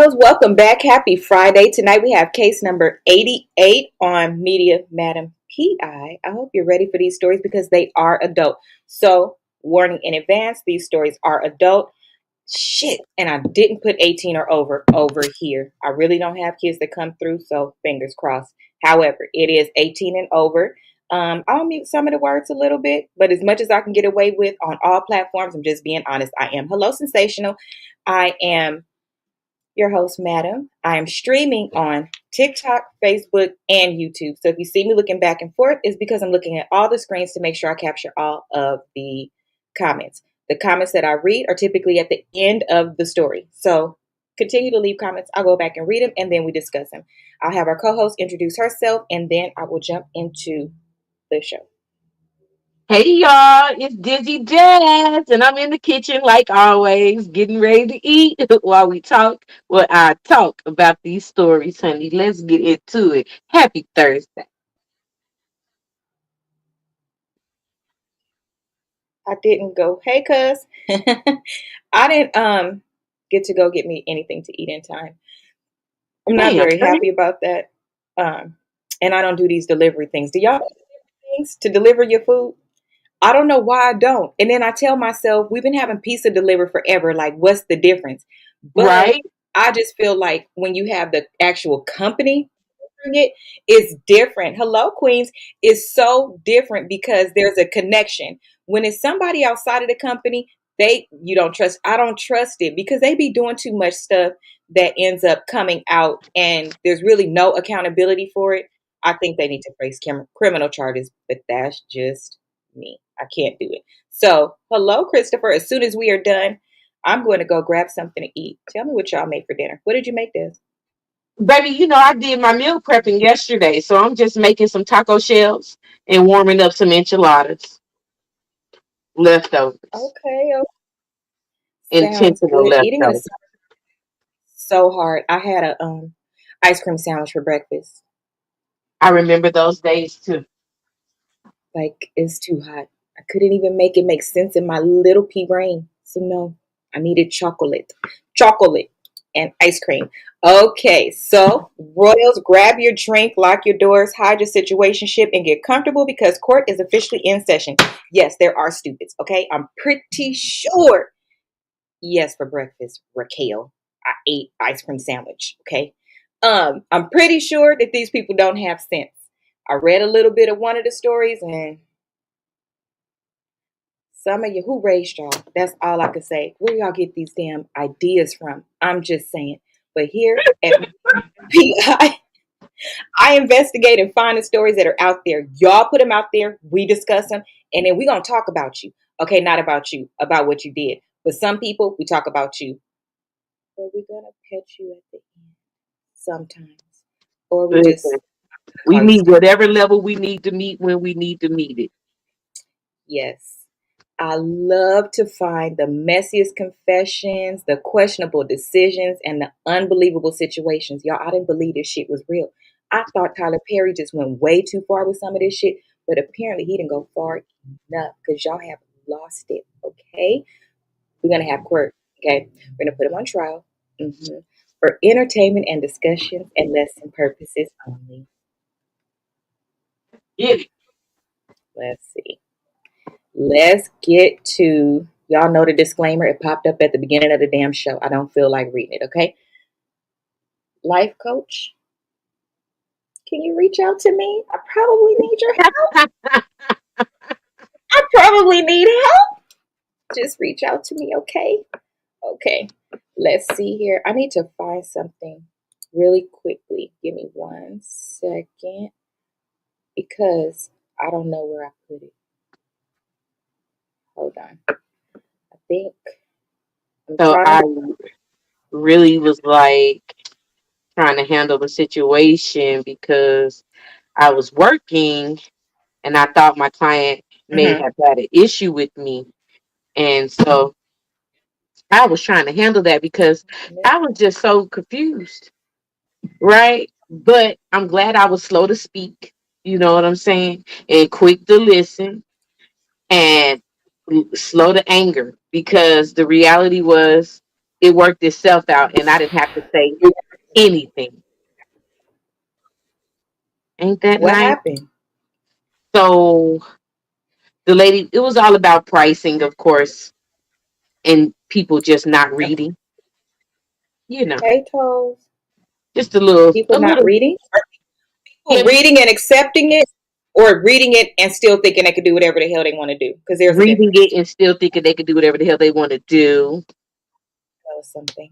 Kiddos, welcome back. Happy Friday. Tonight we have case number 88 on Media Madam PI. I hope you're ready for these stories because they are adult. So, warning in advance, these stories are adult. Shit, and I didn't put 18 or over here. I really don't have kids that come through, so fingers crossed. However, it is 18 and over. I'll mute some of the words a little bit, but as much as I can get away with on all platforms, I'm just being honest. I am Hello Sensational. I am your host, Madam. I am streaming on TikTok, Facebook, and YouTube. So if you see me looking back and forth, it's because I'm looking at all the screens to make sure I capture all of the comments. The comments that I read are typically at the end of the story. So continue to leave comments. I'll go back and read them, and then we discuss them. I'll have our co-host introduce herself, and then I will jump into the show. Hey y'all, it's Dizzy Jazz, and I'm in the kitchen like always, getting ready to eat while we talk. Well, I talk about these stories, honey. Let's get into it. Happy Thursday. I didn't go, hey cuz. I didn't get to go get me anything to eat in time. I'm not Damn, very honey. happy about that. Um, and I don't do these delivery things. Do y'all do things to deliver your food? I don't know why I don't. And then I tell myself, we've been having pizza delivered forever. Like, what's the difference? But Right? I just feel like when you have the actual company delivering it, it's different. Hello, Queens. It's so different because there's a connection. When it's somebody outside of the company, you don't trust. I don't trust it because they be doing too much stuff that ends up coming out and there's really no accountability for it. I think they need to face criminal charges, but that's just me. I can't do it. So, hello, Christopher. As soon as we are done, I'm going to go grab something to eat. Tell me what y'all made for dinner. What did you make this? Baby, I did my meal prepping yesterday, so I'm just making some taco shells and warming up some enchiladas, leftovers, Okay, okay. Sounds intentional good. Eating in the leftovers. summer is so hard. I had a ice cream sandwich for breakfast. I remember those days too. Like it's too hot. I couldn't even make it make sense in my little pea brain. So no, I needed chocolate, and ice cream. Okay, so Royals, grab your drink, lock your doors, hide your situationship, and get comfortable because court is officially in session. Yes, there are stupids. Okay, I'm pretty sure. Yes, for breakfast, Raquel, I ate ice cream sandwich. Okay, I'm pretty sure that these people don't have sense. I read a little bit of one of the stories and some of you, who raised y'all? That's all I can say. Where y'all get these damn ideas from? I'm just saying. But here at PI, I investigate and find the stories that are out there. Y'all put them out there. We discuss them. And then we're going to talk about you. Okay, not about you, about what you did. But some people, we talk about you. But we're going to pet you at the end sometimes. Or we Listen, just we call you meet stupid. whatever level we need to meet when we need to meet it. Yes. I love to find the messiest confessions, the questionable decisions, and the unbelievable situations. Y'all, I didn't believe this shit was real. I thought Tyler Perry just went way too far with some of this shit, but apparently he didn't go far enough because y'all have lost it. Okay, we're gonna have court. Okay, we're gonna put him on trial for entertainment and discussion and lesson purposes only. Get it. Let's see. Let's get to y'all know the disclaimer. It popped up at the beginning of the damn show. I don't feel like reading it, okay? Life coach, can you reach out to me? I probably need your help. I probably need help. Just reach out to me, okay? Okay. Let's see here. I need to find something really quickly. Give me 1 second because I don't know where I put it. Hold on. I think I'm So trying I to. really was like trying to handle the situation because I was working and I thought my client may Mhm. have had an issue with me. And so I was trying to handle that because I was just so confused, right? But I'm glad I was slow to speak, you know what I'm saying? And quick to listen and slow to anger because the reality was it worked itself out, and I didn't have to say anything. Ain't that What nice? happened? So the lady, it was all about pricing, of course, and people just not reading. You know, Hey, Toes. just People a not little, reading? People yeah, reading and accepting it, or reading it and still thinking they can do whatever the hell they want to do? Because there's a reading difference. it and still thinking they can do whatever the hell they want to do. That was something.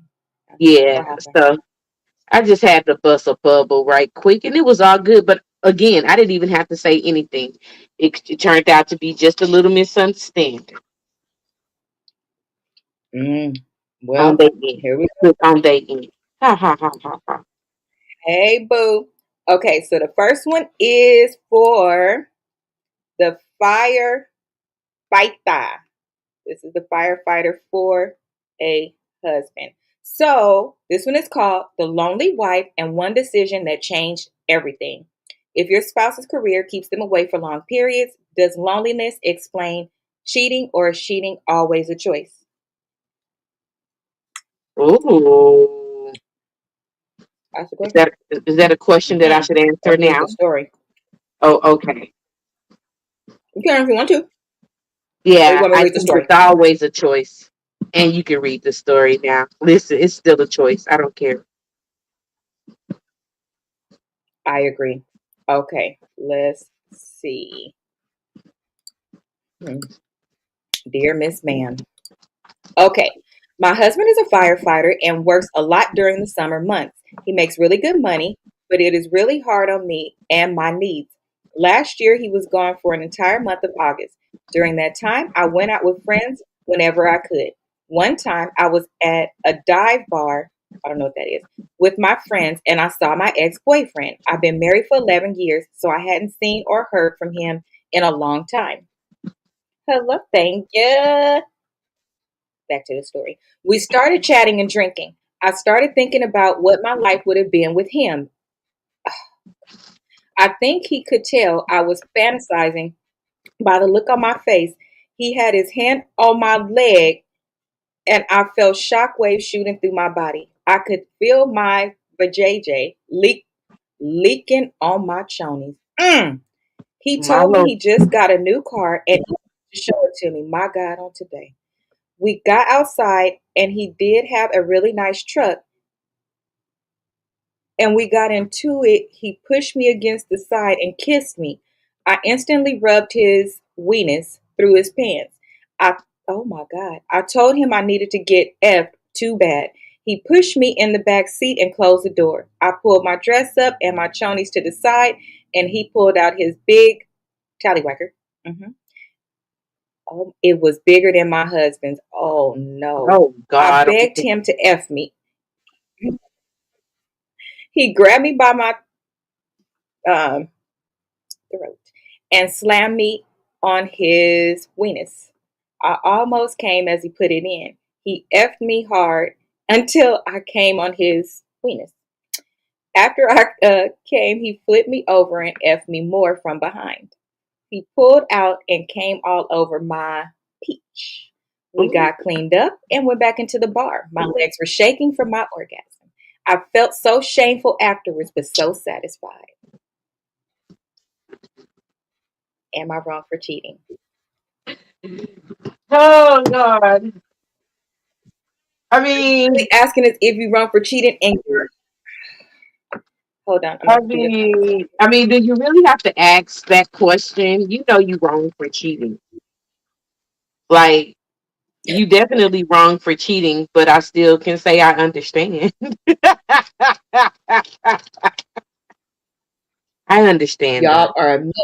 Yeah, What happened? so I just had to bust a bubble right quick, and it was all good. But again, I didn't even have to say anything. It turned out to be just a little misunderstanding Mm. on Well, their end. here we On their end. Ha ha ha ha ha. Hey, boo. Okay, so the first one is for the firefighter. This is the firefighter for a husband. So this one is called The Lonely Wife and One Decision That Changed Everything. If your spouse's career keeps them away for long periods, does loneliness explain cheating, or is cheating always a choice? Ooh. That's a Is question. that is that a question that I should Or answer read now? the story. Oh, okay. You can if you want to, or you Yeah, want me to I read the think it's story. always a choice. And you can read the story now. Listen, it's still a choice. I don't care. I agree. Okay, let's see. Hmm. Dear Miss Man. Okay. My husband is a firefighter and works a lot during the summer months. He makes really good money, but it is really hard on me and my needs. Last year, he was gone for an entire month of August. During that time, I went out with friends whenever I could. One time, I was at a dive bar, I don't know what that is, with my friends, and I saw my ex boyfriend. I've been married for 11 years, so I hadn't seen or heard from him in a long time. Hello, thank you. Back to the story. We started chatting and drinking. I started thinking about what my life would have been with him. I think he could tell I was fantasizing by the look on my face. He had his hand on my leg, and I felt shockwaves shooting through my body. I could feel my vajayjay leaking on my chonies. He My told me Lord. he just got a new car and he wanted to show it to me. My God, on today. We got outside, and he did have a really nice truck, and we got into it. He pushed me against the side and kissed me. I instantly rubbed his weenus through his pants. I Oh my God. I told him I needed to get F too bad. He pushed me in the back seat and closed the door. I pulled my dress up and my chonies to the side, and he pulled out his big tallywhacker. hmm Oh, it was bigger than my husband's. Oh no. Oh I God. begged him to F me. He grabbed me by my um, throat and slammed me on his weenus. I almost came as he put it in. He effed me hard until I came on his weenus. After I came, he flipped me over and effed me more from behind. He pulled out and came all over my peach. We Ooh. got cleaned up and went back into the bar. My legs were shaking from my orgasm. I felt so shameful afterwards, but so satisfied. Am I wrong for cheating? Oh God. I mean, Really asking us if you wrong for cheating, and you're, hold on, I'm I gonna do your comments. mean, I mean, do you really have to ask that question? You know you wrong for cheating. Like you definitely wrong for cheating, but I still can say I understand. I understand Y'all that. are a mess.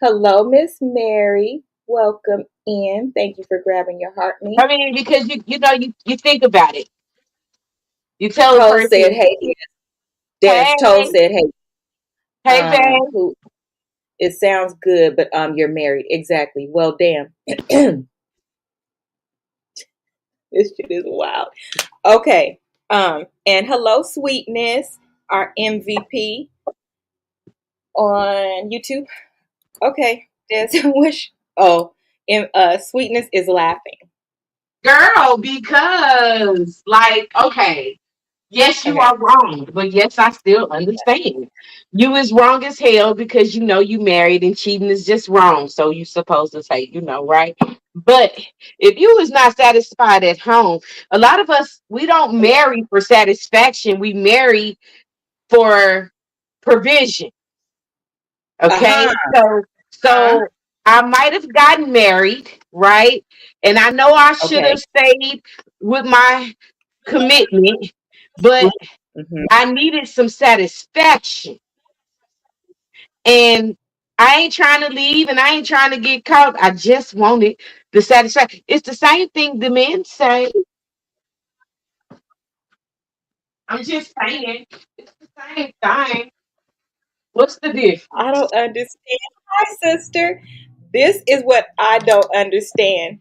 Hello, Miss Mary. Welcome in. Thank you for grabbing your heart I me. mean, because you know you think about it. You tell a Toe said, person, "Hey, Dennis." Toe "Hey, said, "Hey, hey, babe." who? It sounds good, but you're married. Exactly. Well, damn, this shit is wild. Okay. And hello, Sweetness, our MVP on YouTube. Okay, Des, wish. Oh, and Sweetness is laughing. Girl, because like, okay, yes, you Okay. are wrong, but yes, I still understand. You is wrong as hell because you know you married and cheating is just wrong. So you supposed to say, right? But if you is not satisfied at home, a lot of us we don't Hello? marry for satisfaction. We marry for provision. Okay. Uh-huh. Uh-huh. So I might have gotten married, right? And I know I should Okay. have stayed with my commitment, but Mm-hmm. I needed some satisfaction. And I ain't trying to leave and I ain't trying to get caught. I just wanted the satisfaction. It's the same thing the men say. I'm just saying. It's the same thing. What's the I difference? don't understand. Hi, sister. This is what I don't understand.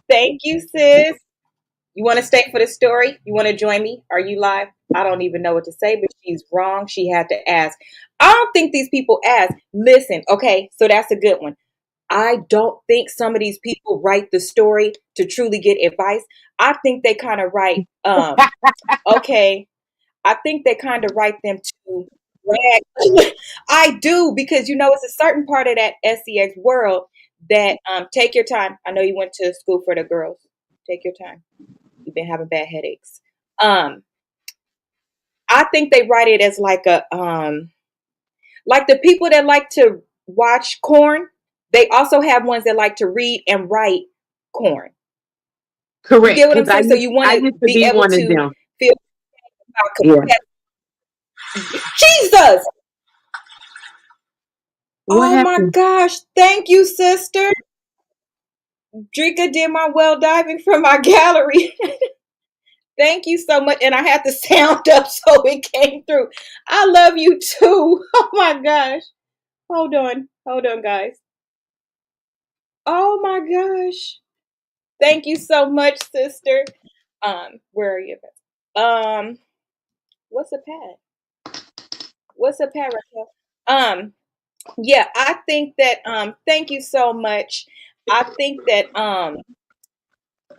Thank you, sis. You want to stay for the story? You want to join me? Are you live? I don't even know what to say, but she's wrong. She had to ask. I don't think these people ask. Listen, okay, so that's a good one. I don't think some of these people write the story to truly get advice. I think they kind of write, okay, I think they kind of write them to brag. I do because it's a certain part of that sex world that take your time. I know you went to school for the girls. Take your time. You've been having bad headaches. Um, I think they write it as like the people that like to watch corn. They also have ones that like to read and write corn. You Correct. get what I'm Because saying? So you want I to used to be be able one of to them. feel Yeah. Jesus. What Oh my happened? gosh. Thank you, sister. Drika did my well diving from my gallery. Thank you so much. And I had the sound up so it came through. I love you too. Oh my gosh. Hold on. Hold on, guys. Oh my gosh. Thank you so much, sister. Where are you? Um, what's a pad? What's a pad, Raquel? Yeah, I think that thank you so much. I think that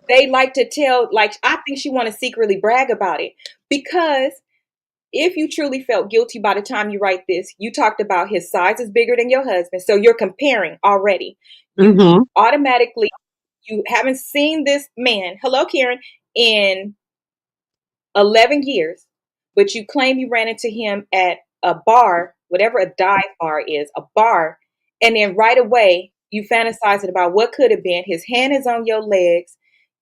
they like to tell, like, I think she want to secretly brag about it because if you truly felt guilty by the time you write this, you talked about his size is bigger than your husband, so you're comparing already. You Mm-hmm. automatically, you haven't seen this man, hello Karen, in 11 years, but you claim you ran into him at a bar, whatever a dive bar is, a bar, and then right away you fantasizing about what could have been. His hand is on your legs,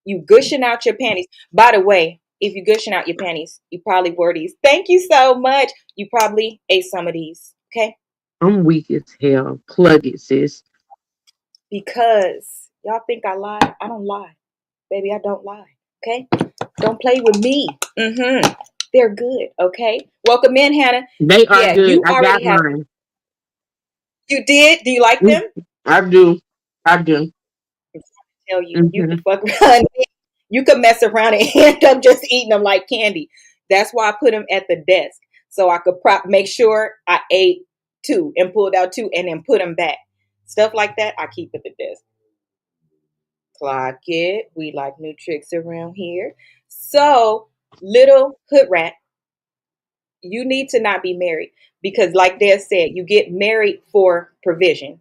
you gushing out your panties. By the way, if you gushing out your panties, you probably wore these. Thank you so much. You probably ate some of these, okay? I'm weak as hell. Plug it, sis. Because y'all think I lie. I don't lie. Baby, I don't lie. Okay? Don't play with me. They're good. Okay. Welcome in, Hannah. They are Yeah, good. you I already got have. mine. You did? Do you like Mm, them? I do. I do. Tell you, you Mm-hmm. can fuck around. You can mess around and end up just eating them like candy. That's why I put them at the desk so I could make sure I ate two and pulled out two and then put them back. Stuff like that, I keep at the desk. Clock it. We like new tricks around here. So, little hood rat, you need to not be married because, like Dad said, you get married for provision.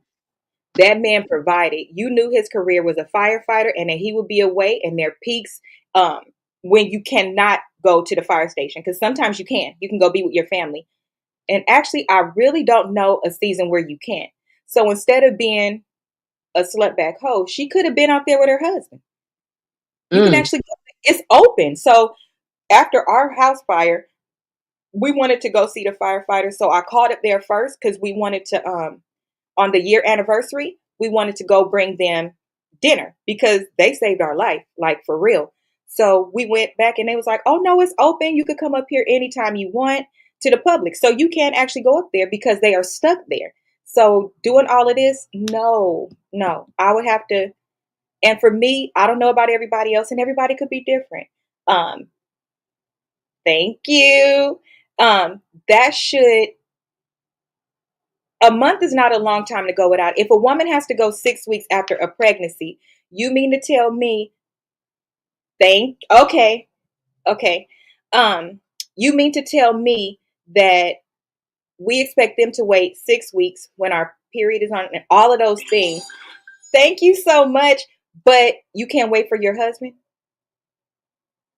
That man provided. You knew his career was a firefighter and that he would be away, and there peaks um, when you cannot go to the fire station because sometimes you can. You can go be with your family. And actually, I really don't know a season where you can't. So instead of being a slutback hoe, she could have been out there with her husband. You can Mm. actually, it's open. So after our house fire, we wanted to go see the firefighter. So I called up there first because we wanted to on the year anniversary, we wanted to go bring them dinner because they saved our life, like for real. So we went back and they was like, oh no, it's open. You could come up here anytime you want to the public. So you can't actually go up there because they are stuck there. So doing all of this, no, no. I would have to, and for me, I don't know about everybody else, and everybody could be different. Um, thank you. That should a month is not a long time to go without. If a woman has to go 6 weeks after a pregnancy, you mean to tell me Thank. Okay. Okay. You mean to tell me that we expect them to wait 6 weeks when our period is on and all of those things? Thank you so much. But you can't wait for your husband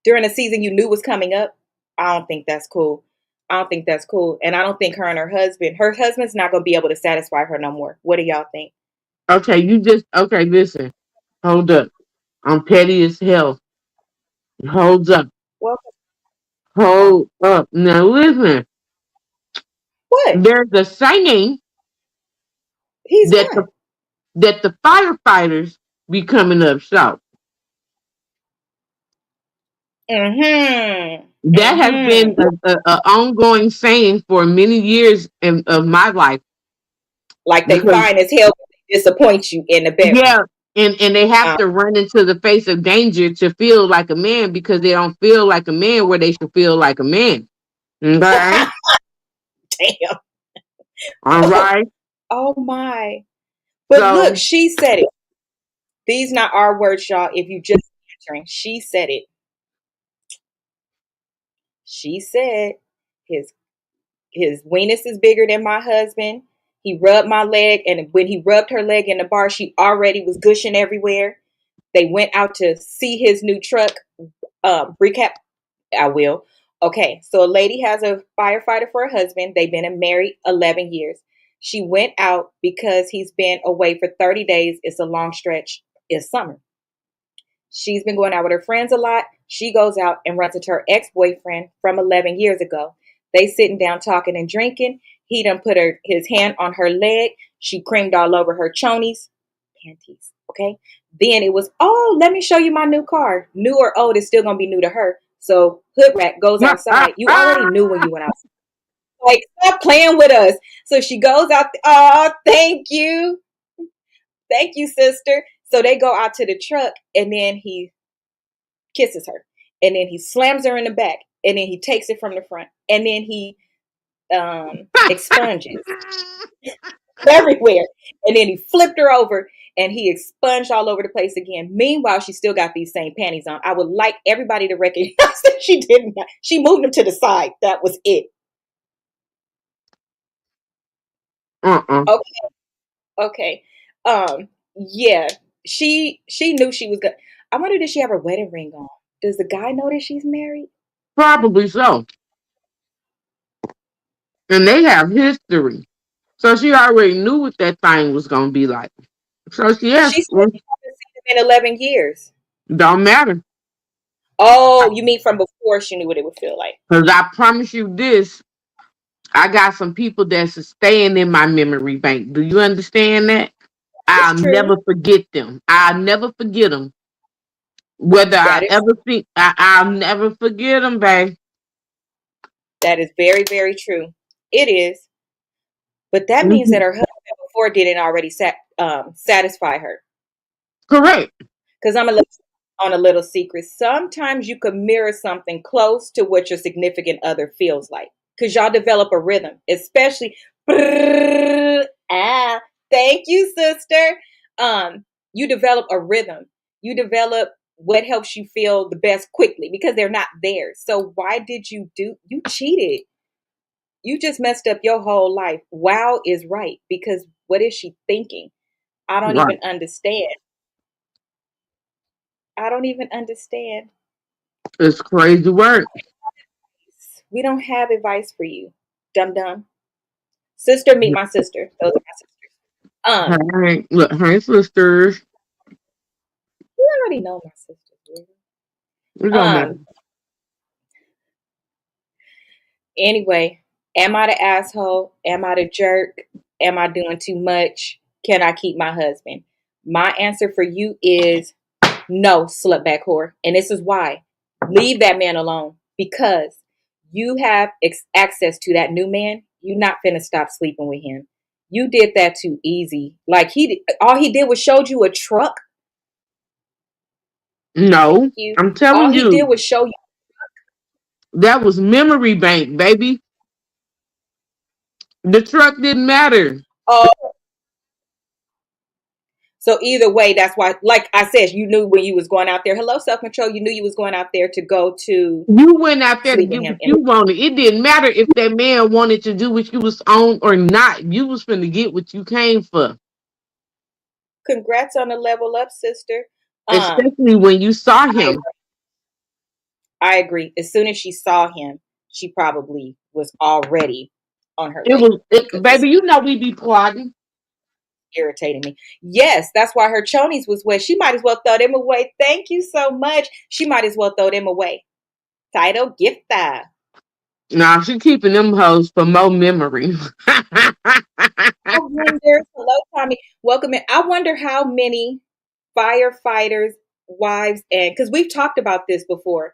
during a season you knew was coming up? I don't think that's cool. I don't think that's cool. And I don't think her husband's not going to be able to satisfy her no more. What do y'all think? Okay, okay, listen. Hold up. I'm petty as hell. Hold up. Well, uh, Hold up. Now listen. what? There's a saying He's that not. the firefighters be coming up short. Mm-hmm. That has been Mm-hmm. a ongoing saying for many years of my life Like they because fine as hell, but they disappoint you in the bedroom. yeah, and they have Uh, to run into the face of danger to feel like a man because they don't feel like a man where they should feel like a man. Okay, damn. all right. Oh my. But look, So she said it. These not our words, y'all. If you just answering, she said it. She said his his weenus is bigger than my husband. He rubbed my leg, and when he rubbed her leg in the bar, she already was gushing everywhere. They went out to see his new truck. Recap, I will. Okay, so a lady has a firefighter for a husband. They've been married 11 years. She went out because he's been away for 30 days. It's a long stretch. It's summer. She's been going out with her friends a lot. She goes out and runs into her ex-boyfriend from 11 years ago. They sitting down talking and drinking. He done put his hand on her leg. She creamed all over her chonies, panties. Okay. Then it was, oh, let me show you my new car. New or old is still gonna be new to her. So hood rat goes outside. You already knew when you went outside. Like, stop playing with us. So she goes out. Oh, thank you. Thank you, sister. So they go out to the truck and then he kisses her, and then he slams her in the back, and then he takes it from the front, and then he expunges everywhere, and then he flipped her over, and he expunged all over the place again. Meanwhile, she still got these same panties on. I would like everybody to recognize that she didn't. She moved them to the side. That was it. uh-uh. Okay, okay. Yeah, she knew she was good. I wonder, did she have her wedding ring on? Does the guy know that she's married? Probably so. And they have history. So she already knew what that thing was gonna be like. So she She asked, said she hasn't seen him in 11 years. don't matter. Oh, you mean from before she knew what it would feel like? Because I promise you this, I got some people that's staying in my memory bank. Do you understand that? It's I'll true. never forget them. I'll never forget them. Whether I That is ever see, I'll never forget them, babe. that is very, very true. It is, but that means that her husband before didn't already satisfy her. Correct. Because on a little secret. Sometimes you could mirror something close to what your significant other feels like. Because y'all develop a rhythm, especially. Ah, thank you, sister. You develop a rhythm. You develop what helps you feel the best quickly because they're not there. So why did you cheated? You just messed up your whole life. Wow is right because what is she thinking? I don't Right. even understand. I don't even understand. It's crazy work. We don't have advice for you, dum dum. Sister, meet my sister. Those are my sisters. Hey, look, hey, sisters. You already know my sisters. Really. It don't matter. Um. Anyway, am I the asshole? Am I the jerk? Am I doing too much? Can I keep my husband? My answer for you is no, slutback whore. And this is why. Leave that man alone because you have access to that new man. You're not finna stop sleeping with him. You did that too easy. Like all he did was showed you a truck. Thank No, you. I'm All telling he did you, was show you. that was memory bank, baby. The truck didn't matter. Oh, So either way, that's why, like I said, you knew when you was going out there. Hello, self control. You knew you was going out there to go to You went out there to sleep with get him. what And you wanted. It didn't matter if that man wanted to do what you was on or not. You was finna get what you came for. congrats on the level up, sister. Um, Especially when you saw I him. I agree. As soon as she saw him, she probably was already on her It way was it, because this baby, you know we be plotting. irritating me. Yes, that's why her chonies was wet. She might as well throw them away. Thank you so much. She might as well throw them away. Title gift that. Nah, she keeping them hoes for more memory. I wonder, hello, Tommy. Welcome in. I wonder how many firefighters, wives, and because we've talked about this before,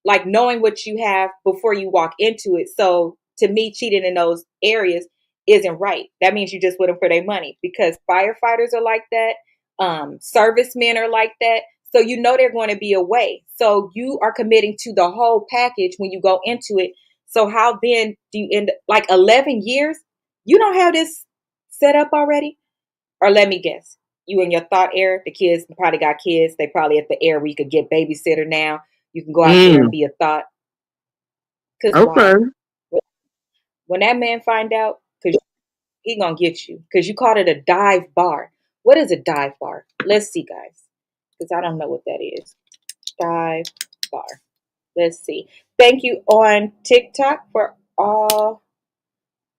like knowing what you have before you walk into it. So to me, cheating in those areas isn't right. That means you just with them for their money because firefighters are like that. Servicemen are like that. So you know they're going to be away. So you are committing to the whole package when you go into it. So how then do you end up like 11 years? You don't have this set up already? Or let me guess. You in your thought air, the kids probably got kids. They probably at the air where you could get babysitter now. You can go out there and Mm, be a thought. Cause okay. why? When that man find out, cause he gonna get you. Cause you called it a dive bar. What is a dive bar? Let's see, guys. Cause I don't know what that is. Dive bar. Let's see. Thank you on TikTok for all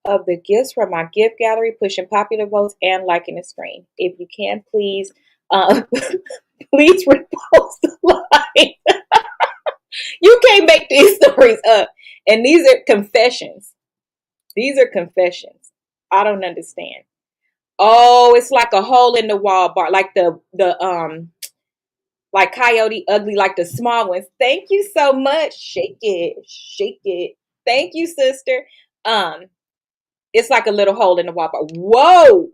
of the gifts from my gift gallery, pushing popular votes and liking the screen. If you can, please, please repost the line. You can't make these stories up. And these are confessions. These are confessions. I don't understand. Oh, it's like a hole in the wall bar, like the like Coyote Ugly, like the small ones. Thank you so much. Shake it, shake it. Thank you, sister. Um, it's like a little hole in the wall bar. Whoa,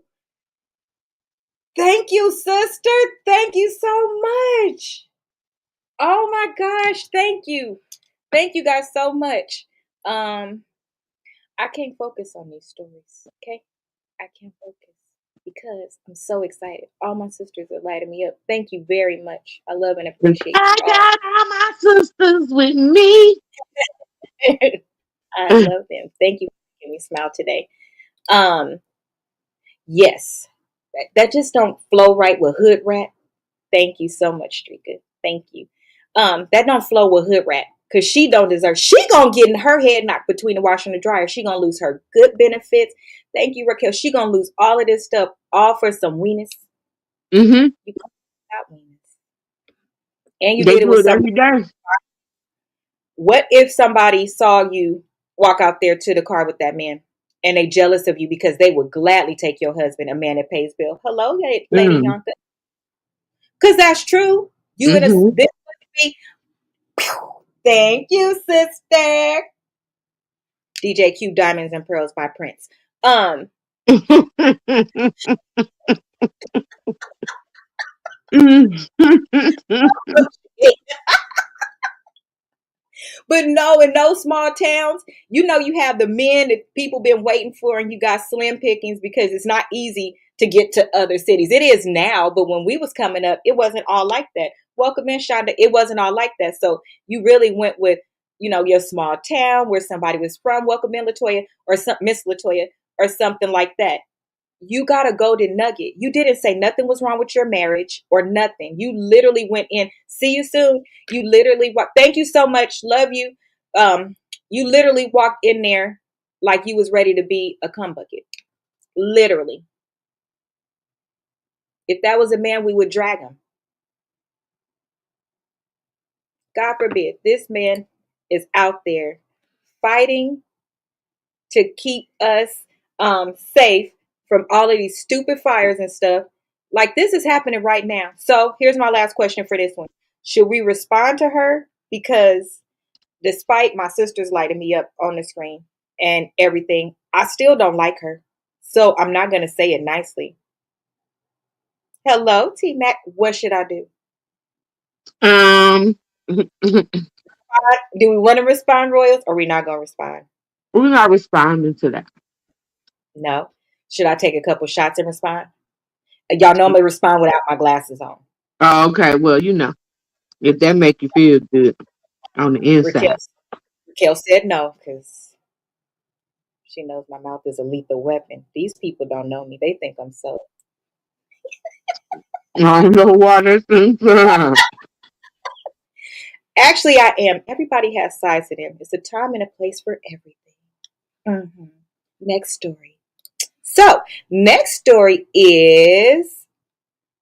thank you, sister. Thank you so much. Oh my gosh, thank you. Thank you guys so much. Um, I can't focus on these stories, okay? I can't focus because I'm so excited. All my sisters are lighting me up. Thank you very much. I love and appreciate you I all. got all my sisters with me. I love them. Thank you for making me smile today. Um, yes. That just don't flow right with hood rat. Thank you so much, Strika. Thank you. That don't flow with Hood Rat because she don't deserve. She gonna get in her head knocked between the washer and the dryer. She gonna lose her good benefits. Thank you, Raquel. She gonna lose all of this stuff, all for some weenus. Mm-hmm. You got weenus, and you They did it do with it somebody. every day. What if somebody saw you walk out there to the car with that man, and they jealous of you because they would gladly take your husband, a man that pays bill? Hello, Lady Mm. Yonka, because that's true. You in a Mm-hmm. this would be. Thank you, sister. DJ Q Diamonds and Pearls by Prince. Um, but no, in those small towns, you know you have the men that people been waiting for, and you got slim pickings because it's not easy to get to other cities. It is now, but when we was coming up, it wasn't all like that. Welcome in, Shonda. It wasn't all like that. So you really went with, your small town where somebody was from. Welcome in, Latoya, or some Miss Latoya, or something like that. You got a golden nugget. You didn't say nothing was wrong with your marriage or nothing. You literally went in. See you soon. You literally walked. Thank you so much. Love you. Um, you literally walked in there like you was ready to be a cum bucket. Literally. If that was a man, we would drag him. God forbid. This man is out there fighting to keep us safe from all of these stupid fires and stuff. Like this is happening right now. So here's my last question for this one. Should we respond to her? Because despite my sisters lighting me up on the screen and everything, I still don't like her. So I'm not going to say it nicely. Hello, T Mac. What should I do? um, Do we want to respond, Royals, or are we not going to respond? we're not responding to that. No. Should I take a couple shots and respond? Y'all normally respond without my glasses on. Oh, okay. Well, if that make you feel good on the Raquel, inside. Raquel said no because she knows my mouth is a lethal weapon. These people don't know me. They think I'm so. I know what it's inside. Actually, I am. Everybody has sides to them. It's a time and a place for everything. Hmm. Next story. So, next story is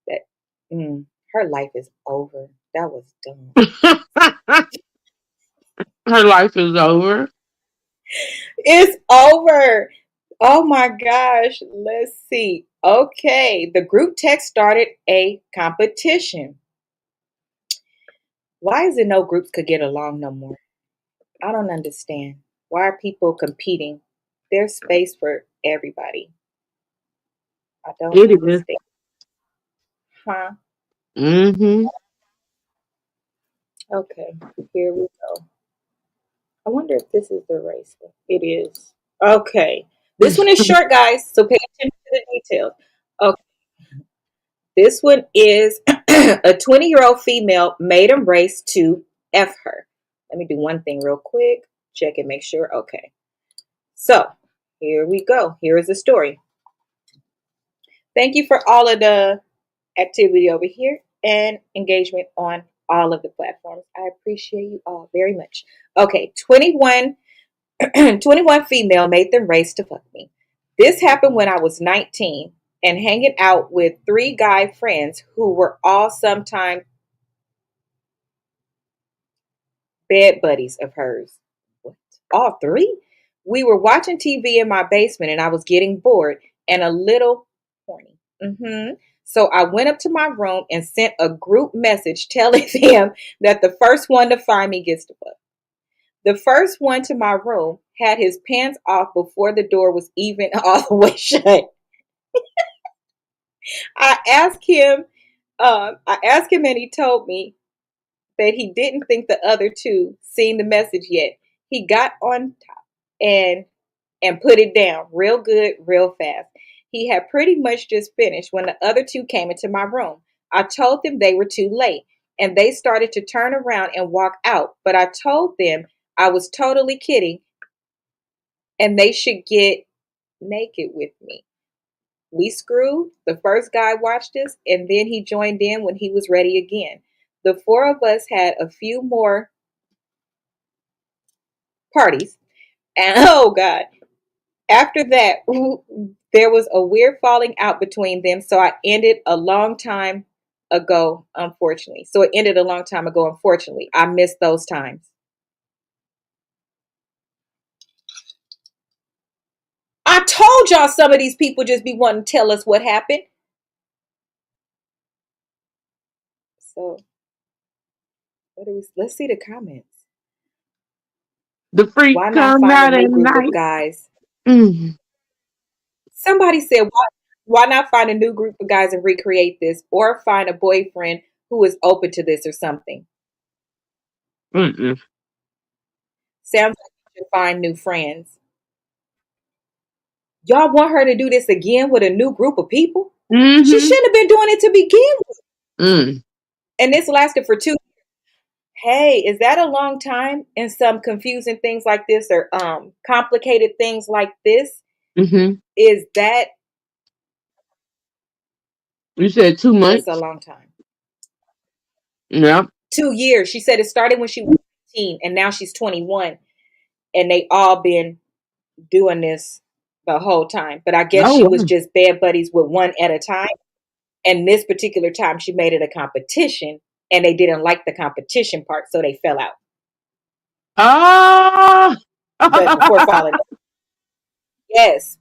that her life is over. That was dumb. Her life is over. It's over. Oh my gosh. Let's see. Okay. The group text started a competition. Why is it no groups could get along no more? I don't understand. Why are people competing? There's space for everybody. I don't It is. understand. Huh? Mm-hmm. Okay. Here we go. I wonder if this is the race. It is. Okay. This one is short, guys, so pay attention to the details. Okay. This one is a 20-year-old female made him race to F her. Let me do one thing real quick. Check and make sure. Okay. So here we go. Here is the story. Thank you for all of the activity over here and engagement on all of the platforms. I appreciate you all very much. Okay, 21 female made them race to fuck me. This happened when I was 19 and hanging out with 3 guy friends who were all sometime bed buddies of hers. What? All 3? We were watching TV in my basement and I was getting bored and a little horny. So I went up to my room and sent a group message telling them that the first one to find me gets to fuck. The first one to my room had his pants off before the door was even all the way shut. I asked him, and he told me that he didn't think the other 2 seen the message yet. He got on top and put it down real good, real fast. He had pretty much just finished when the other 2 came into my room. I told them they were too late, and they started to turn around and walk out. But I told them I was totally kidding and they should get naked with me. We screwed. The first guy watched us, and then he joined in when he was ready again. The 4 of us had a few more parties, and oh God, after that, there was a weird falling out between them. So I ended a long time ago, unfortunately. So it ended a long time ago, unfortunately. I missed those times. I told y'all some of these people just be wanting to tell us what happened. So what do we? Let's see the comments. The freak Why not come find a out new at group of night. guys? Mm. Somebody said, why not find a new group of guys and recreate this, or find a boyfriend who is open to this or something? Mm-mm. Sounds like you should find new friends. Y'all want her to do this again with a new group of people? She Mm-hmm. shouldn't have been doing it to begin with. Mm. And this lasted for 2. Hey, is that a long time in some confusing things like this or complicated things like this? Mm-hmm. Is that You said 2 months? it's a long time. Yep. 2 years. She said it started when she was 18 and now she's 21. And they all been doing this the whole time. But I guess Oh, she was wow. just bad buddies with one at a time. And this particular time she made it a competition and they didn't like the competition part, so they fell out. Oh. But before falling, yes.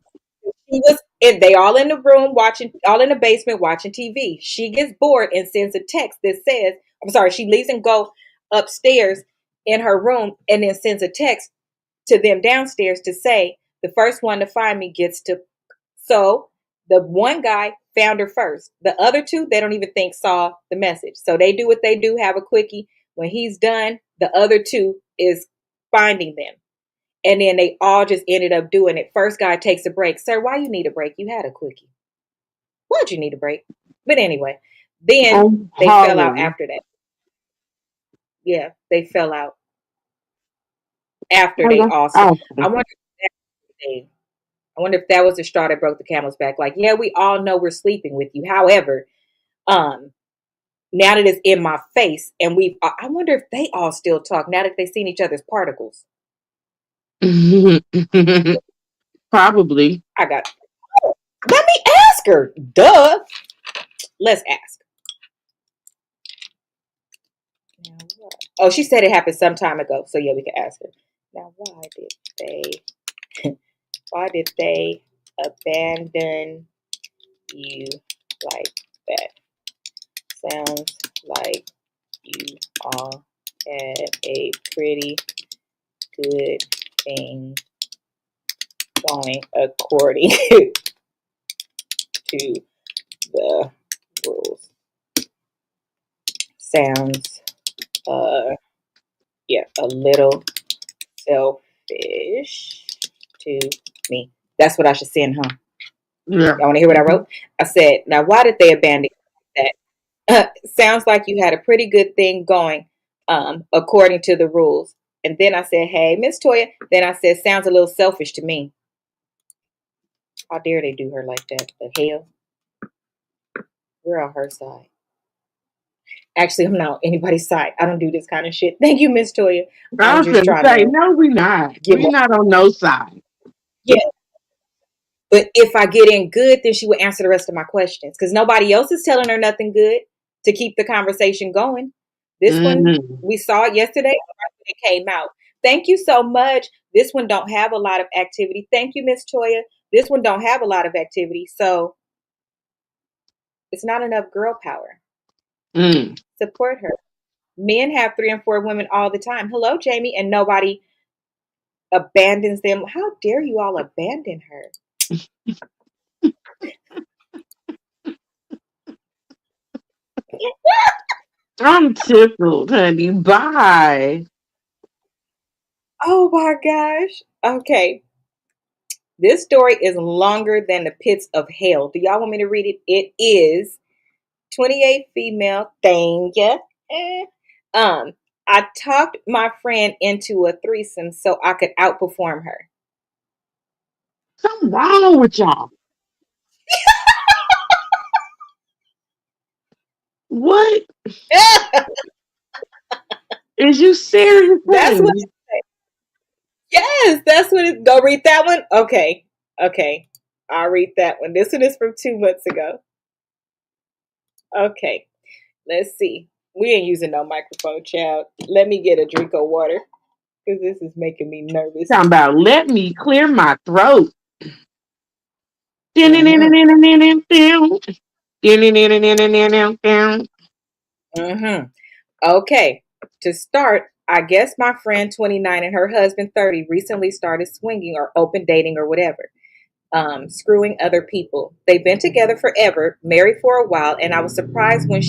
She was and they all in the room watching, all in the basement watching TV. She gets bored and sends a text that says, I'm sorry, she leaves and go upstairs in her room and then sends a text to them downstairs to say the first one to find me gets to. So the one guy found her first. The other 2, they don't even think saw the message. So they do what they do, have a quickie. When he's done, the other 2 is finding them. And then they all just ended up doing it. First guy takes a break. Sir, why you need a break? You had a quickie. Why'd you need a break? But anyway, then I'm they fell out hollering. after that. Yeah, they fell out after they Hello? all said. Oh, I wonder if that I wonder if that was the straw that broke the camel's back. Like, yeah, we all know we're sleeping with you. However, um, now that it's in my face, and I wonder if they all still talk now that they've seen each other's particles. probably. I got. Let me ask her. Duh. Let's ask. Now what? Oh, she said it happened some time ago. So yeah, we can ask her. Now, they? Why did they abandon you like that? Sounds like you all had a pretty good thing going according to the rules. Sounds, uh, yeah, a little selfish to me. That's what I should send, huh? Yeah. Y'all want to hear what I wrote? I said, now why did they abandon that? Sounds like you had a pretty good thing going, according to the rules. And then I said, hey, Miss Toya. Then I said, sounds a little selfish to me. How dare they do her like that? The hell? We're on her side. Actually, I'm not on anybody's side. I don't do this kind of shit. Thank you, Miss Toya. I I was was just going to trying say, to no, we're not. get We're more. not on no side. Yeah. But if I get in good, then she would answer the rest of my questions because nobody else is telling her nothing good to keep the conversation going. This one, Hmm. we saw it yesterday. It came out. Thank you so much. This one don't have a lot of activity. Thank you, Miss Toya. This one don't have a lot of activity. So it's not enough girl power. Mm. Support her. Men have 3 and 4 women all the time. Hello, Jamie, and nobody abandons them. How dare you all abandon her? I'm tickled, honey. Bye. Oh my gosh. Okay. This story is longer than the pits of hell. Do y'all want me to read it? It is 28 female. Thank you. Eh. Um, I talked my friend into a threesome so I could outperform her. Something wrong with y'all. What? Is you serious, That's what honey? it said. Yes, that's what it go read that one. Okay. Okay. I'll read that one. This one is from 2 months ago. Okay. Let's see. We ain't using no microphone, child. Let me get a drink of water because this is making me nervous. Talking about let me clear my throat. Mm-hmm. Mm-hmm. Mm-hmm. Okay. To start, I guess my friend 29 and her husband 30 recently started swinging or open dating or whatever. Screwing other people. They've been together forever, married for a while, and I was surprised when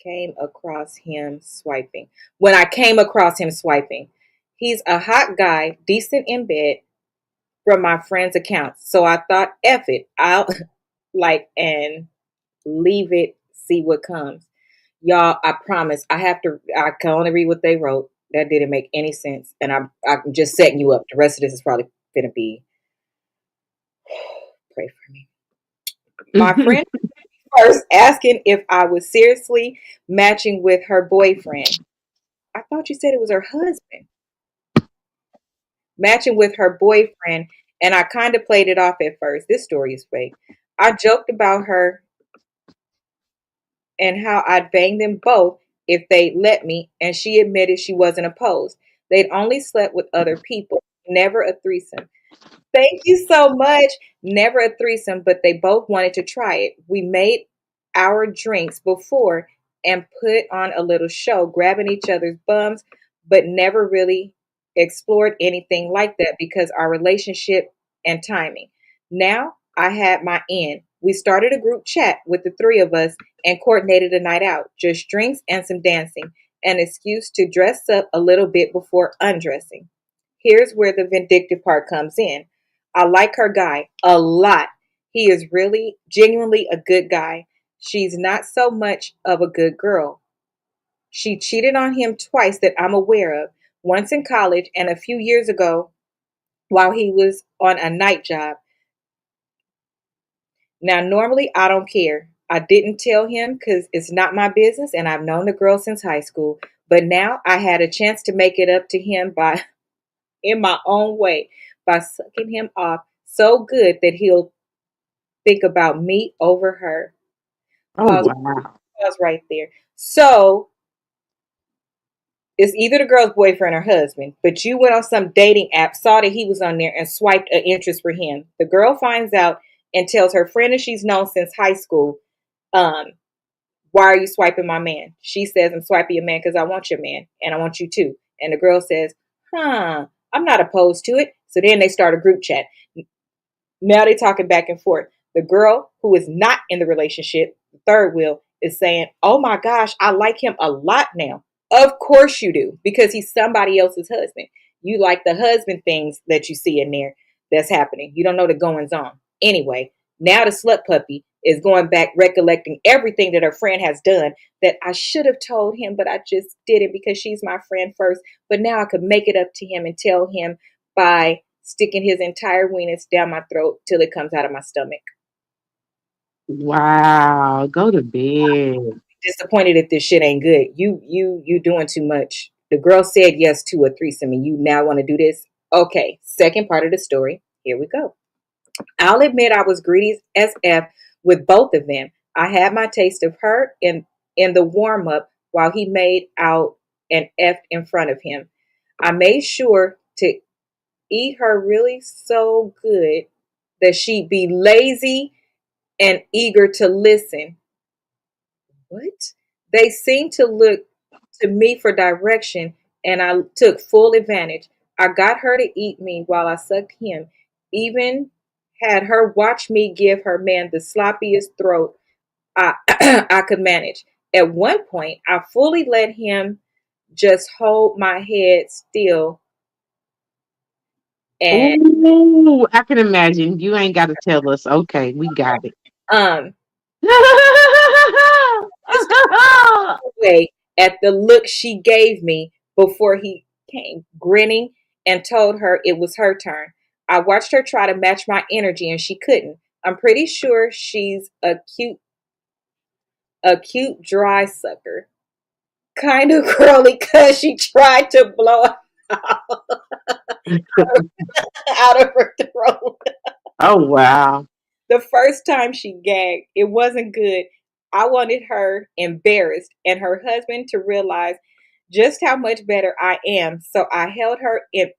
came across him swiping. When I came across him swiping. He's a hot guy, decent in bed from my friend's account. So I thought, F it. I'll like and leave it, see what comes. Y'all, I promise I can only read what they wrote. That didn't make any sense. And I'm just setting you up. The rest of this is probably gonna be pray for me. My friend first asking if I was seriously matching with her boyfriend. I thought you said it was her husband. Matching with her boyfriend, and I kind of played it off at first. This story is fake. I joked about her and how I'd bang them both if they let me, and she admitted she wasn't opposed. They'd only slept with other people, never a threesome. Thank you so much. Never a threesome, but they both wanted to try it. We made our drinks before and put on a little show, grabbing each other's bums, but never really explored anything like that because our relationship and timing. Now I had my end. We started a group chat with the three of us and coordinated a night out, just drinks and some dancing, an excuse to dress up a little bit before undressing. Here's where the vindictive part comes in. I like her guy a lot. He is really, genuinely a good guy. She's not so much of a good girl. She cheated on him twice that I'm aware of, once in college and a few years ago while he was on a night job. Now, normally I don't care. I didn't tell him because it's not my business and I've known the girl since high school. But now I had a chance to make it up to him by, in my own way, by sucking him off so good that he'll think about me over her. Oh Pause, wow. pause right there. So it's either the girl's boyfriend or husband, but you went on some dating app, saw that he was on there, and swiped an interest for him. The girl finds out and tells her friend that she's known since high school, um, why are you swiping my man? She says, I'm swiping your man because I want your man and I want you too. And the girl says, I'm not opposed to it. So then they start a group chat. Now they're talking back and forth. The girl who is not in the relationship, the third wheel, is saying, oh my gosh, I like him a lot now. Of course you do, because he's somebody else's husband. You like the husband things that you see in there that's happening. You don't know the goings on. Anyway, now the slut puppy is going back, recollecting everything that her friend has done that I should have told him, but I just didn't because she's my friend first. But now I could make it up to him and tell him by sticking his entire weenus down my throat till it comes out of my stomach. Wow. Go to bed. Disappointed if this shit ain't good. You doing too much. The girl said yes to a threesome and you now want to do this? Okay, second part of the story. Here we go. I'll admit I was greedy as F with both of them. I had my taste of her in the warm up while he made out and F in front of him. I made sure to eat her really so good that she'd be lazy and eager to listen. What? They seemed to look to me for direction, and I took full advantage. I got her to eat me while I sucked him, even had her watch me give her man the sloppiest throat I, I could manage. At one point, I fully let him just hold my head still and Oh, I can imagine. You ain't got to tell us. Okay, we got it. um just away at the look she gave me before he came, grinning, and told her it was her turn. I watched her try to match my energy and she couldn't. I'm pretty sure she's a cute dry sucker. Kind of girly because she tried to blow out out of her throat. Oh wow. The first time she gagged, it wasn't good. I wanted her embarrassed and her husband to realize just how much better I am. So I held her in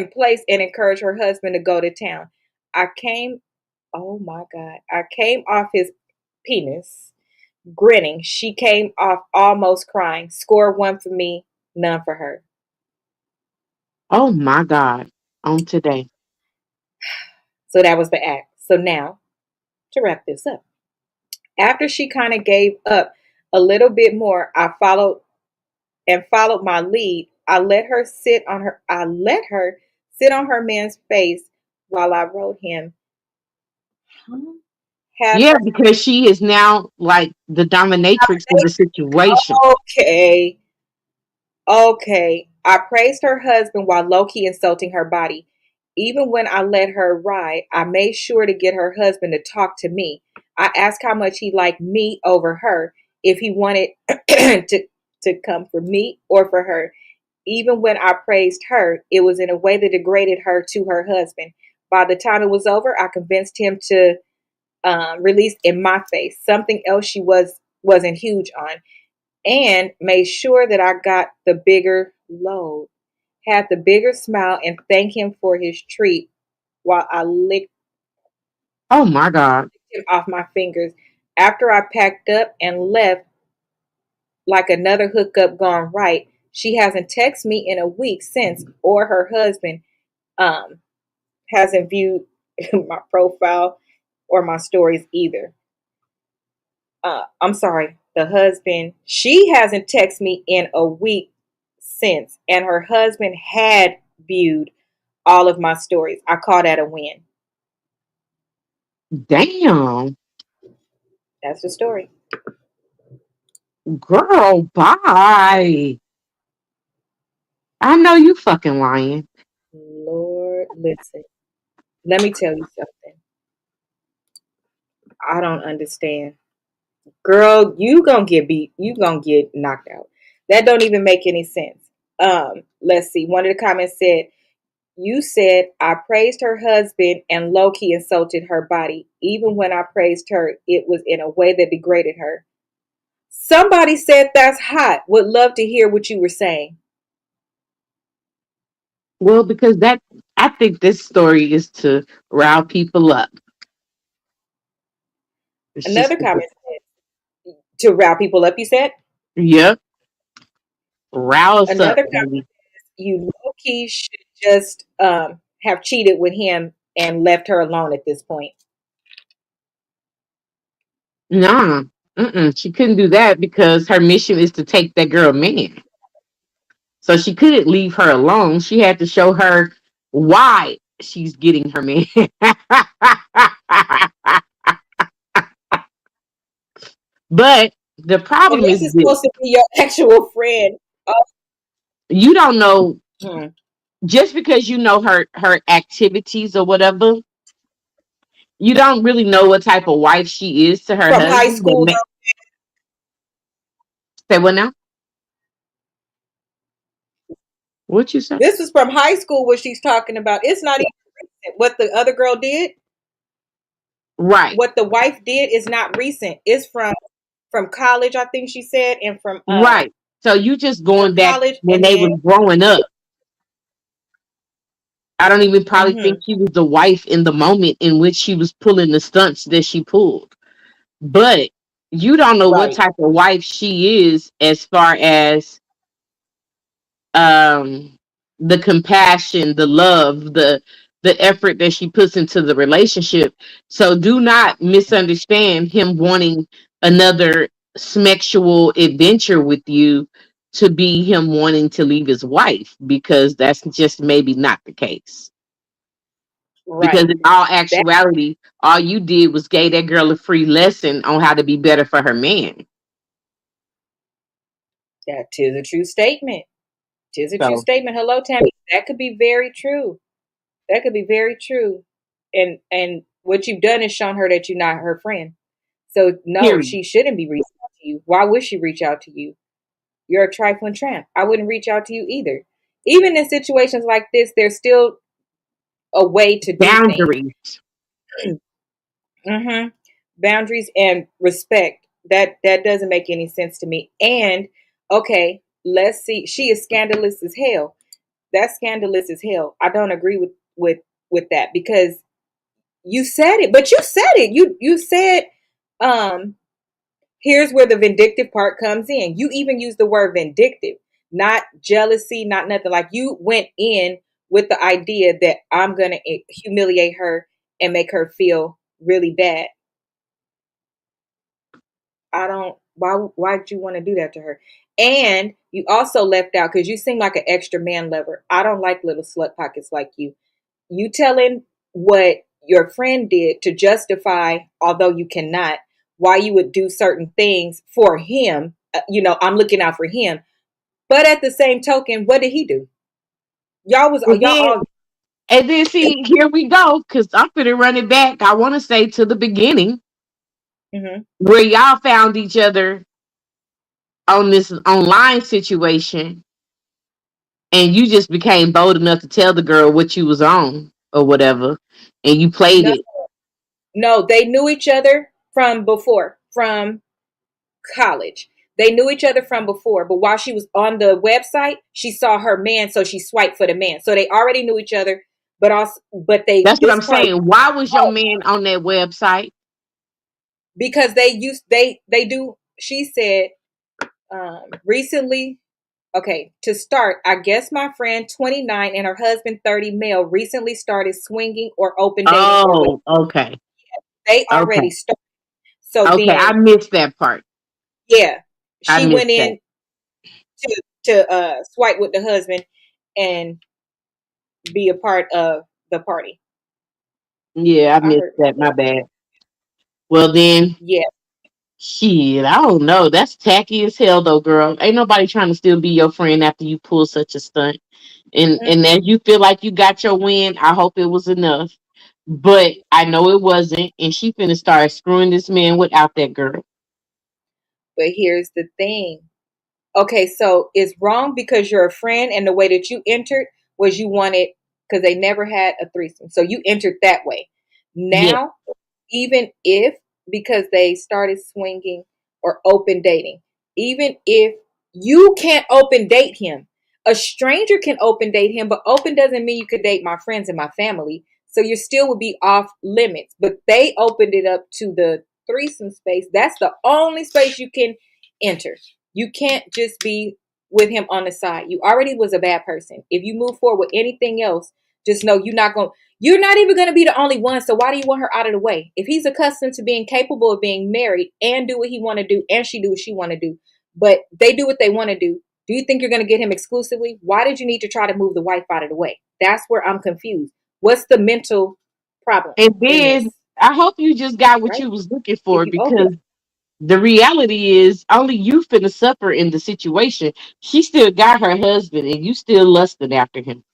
place and encouraged her husband to go to town. I came, oh my God, I came off his penis, grinning. She came off almost crying. Score one for me, none for her. Oh my God. On today. So that was the act. So now to wrap this up. After she kind of gave up a little bit more, I followed my lead. I let her sit on her man's face while I wrote him. Huh? Had Yeah, because she is now like the dominatrix of the situation. her okay. Okay. I praised her husband while low key insulting her body. Even when I let her ride, I made sure to get her husband to talk to me. I asked how much he liked me over her, if he wanted to come for me or for her. Even when I praised her, it was in a way that degraded her to her husband. By the time it was over, I convinced him to release in my face something else she wasn't huge on, and made sure that I got the bigger load, had the bigger smile, and thank him for his treat while I licked Oh my God. him off my fingers. After I packed up and left like another hookup gone right, she hasn't texted me in a week since, or her husband um, hasn't viewed my profile or my stories either. I'm sorry, the husband, she hasn't texted me in a week since, and her husband had viewed all of my stories. I call that a win. Damn. That's the story. Girl, bye. I know you fucking lying. Lord, listen. Let me tell you something. I don't understand. Girl, you gonna get beat. You gonna get knocked out. That don't even make any sense. Let's see. One of the comments said, "You said I praised her husband and low key insulted her body. Even when I praised her, it was in a way that degraded her." Somebody said that's hot. Would love to hear what you were saying. Well, because that I think this story is to rile people up. It's just Another comment said, to rile people up, you said? yep. Rile us up, Another comment, baby. you low key should just have cheated with him and left her alone at this point. Nah. Mm-mm. She couldn't do that because her mission is to take that girl man. So she couldn't leave her alone. She had to show her why she's getting her man. But the And problem this is is this. supposed to be your actual friend. Oh, You don't know hmm. just because you know her activities or whatever, you don't really know what type of wife she is to her From high husband. school, though. Say what now? What you say? This is from high school what she's talking about. It's not even recent. What the other girl did, Right, what the wife did is not recent. It's from college, I think she said, and right. So you just from going back college, when and they then was growing up. I don't even probably think hmm she was the wife in the moment in which she was pulling the stunts that she pulled. But you don't know what right, type of wife she is as far as um the compassion, the love, the effort that she puts into the relationship. So do not misunderstand him wanting another sexual adventure with you to be him wanting to leave his wife, because that's just maybe not the case. Because right. in all That actuality, all you did was gave that girl a free lesson on how to be better for her man. that is a true statement. Tis a true So statement. Hello, Tammy. That could be very true. That could be very true. And what you've done is shown her that you're not her friend. So no, period. she shouldn't be reaching out to you. Why would she reach out to you? You're a trifling tramp. I wouldn't reach out to you either. Even in situations like this, there's still a way to do things. Boundaries. hmm Boundaries and respect. That doesn't make any sense to me. And okay, let's see. She is scandalous as hell. That's scandalous as hell. I don't agree with that because you said it, but you said it. You said um here's where the vindictive part comes in. You even used the word vindictive, not jealousy, not nothing. Like you went in with the idea that I'm going to humiliate her and make her feel really bad. I don't why'd you want to do that to her? And you also left out because you seem like an extra man lover. I don't like little slut pockets like you. You telling what your friend did to justify, although you cannot, why you would do certain things for him. I'm looking out for him. But at the same token, what did he do? And Y'all then all. and then see, here we go, because I'm gonna run it back. I want to say to the beginning Mhm. where y'all found each other on this online situation, and you just became bold enough to tell the girl what you was on or whatever, and you played No, it. no, they knew each other from before, from college. They knew each other from before, but while she was on the website, she saw her man, so she swiped for the man. So they already knew each other, but they That's what this I'm part saying. Why was your man on that website? because they do. She said recently. Okay, to start, I guess my friend 29 and her husband 30 male recently started swinging or open dating or what Oh, okay, they okay, already started. So okay. I then, missed that part. yeah, I she went missed that. in to swipe with the husband, and be a part of the party. Yeah, I I missed hurt my that. My butt. bad. Well then, Yeah, shit, I don't know. That's tacky as hell though, girl. Ain't nobody trying to still be your friend after you pull such a stunt. And mm-mm. as you feel like you got your win, I hope it was enough. But I know it wasn't, and she finna start screwing this man without that girl. But here's the thing. Okay, so it's wrong because you're a friend, and the way that you entered was you wanted, because they never had a threesome. So you entered that way. Yeah. Now, even if, because they started swinging or open dating, even if you can't open date him, a stranger can open date him, but open doesn't mean you could date my friends and my family. So you still would be off limits. But they opened it up to the threesome space. That's the only space you can enter. You can't just be with him on the side. You already was a bad person. If you move forward with anything else, just know you're not even going to be the only one. So why do you want her out of the way? If he's accustomed to being capable of being married and do what he want to do, and she do what she want to do, but they do what they want to do you think you're going to get him exclusively? Why did you need to try to move the wife out of the way? That's where I'm confused. What's the mental problem And in then this? I hope you just got what Right? you was looking If for, you open, because the reality is only you finna suffer in the situation. She still got her husband and you still lusting after him.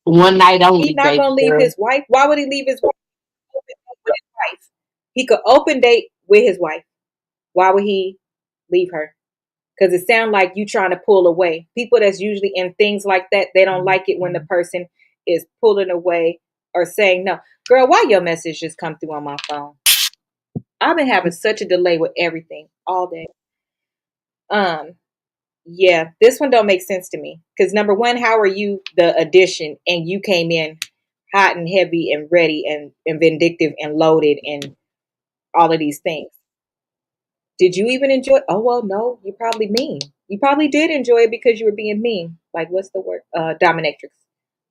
One night he's only, not baby going to leave girl. his wife. Why would he leave his wife with his wife? He could open date with his wife. Why would he leave her? Because it sounds like you trying to pull away. People that's usually in things like that, they don't like it when the person is pulling away or saying no. Girl, why your message just come through on my phone? I've been having such a delay with everything all day. Um, yeah, this one don't make sense to me. Because number one, how are you the addition and you came in hot and heavy and ready and vindictive and loaded and all of these things? Did you even enjoy? Oh well, no, you probably mean. You probably did enjoy it because you were being mean. Like what's the word? Dominatrix,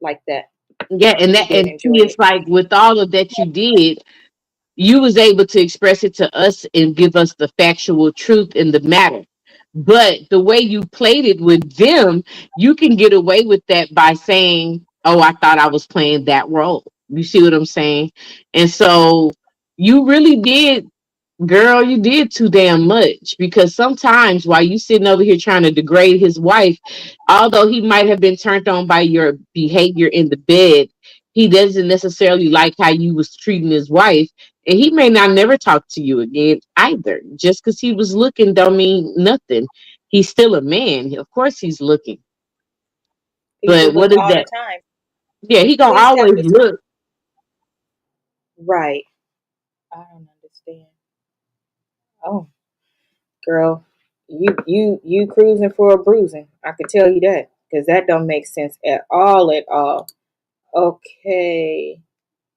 like that. Yeah, and You that did and enjoy see, it's it. like with all of that you did, you was able to express it to us and give us the factual truth in the matter. But the way you played it with them, you can get away with that by saying, "Oh, I thought I was playing that role." You see what I'm saying? And so you really did. Girl, you did too damn much, because sometimes while you sitting over here trying to degrade his wife, although he might have been turned on by your behavior in the bed, he doesn't necessarily like how you was treating his wife, and he may not never talk to you again either. Just because he was looking don't mean nothing. He's still a man. Of course he's looking. People But look what is all the that? time. Yeah, he gonna Please help always this. look. Right. I don't understand. Oh, girl, you cruising for a bruising. I could tell you that because that don't make sense at all. At all. Okay.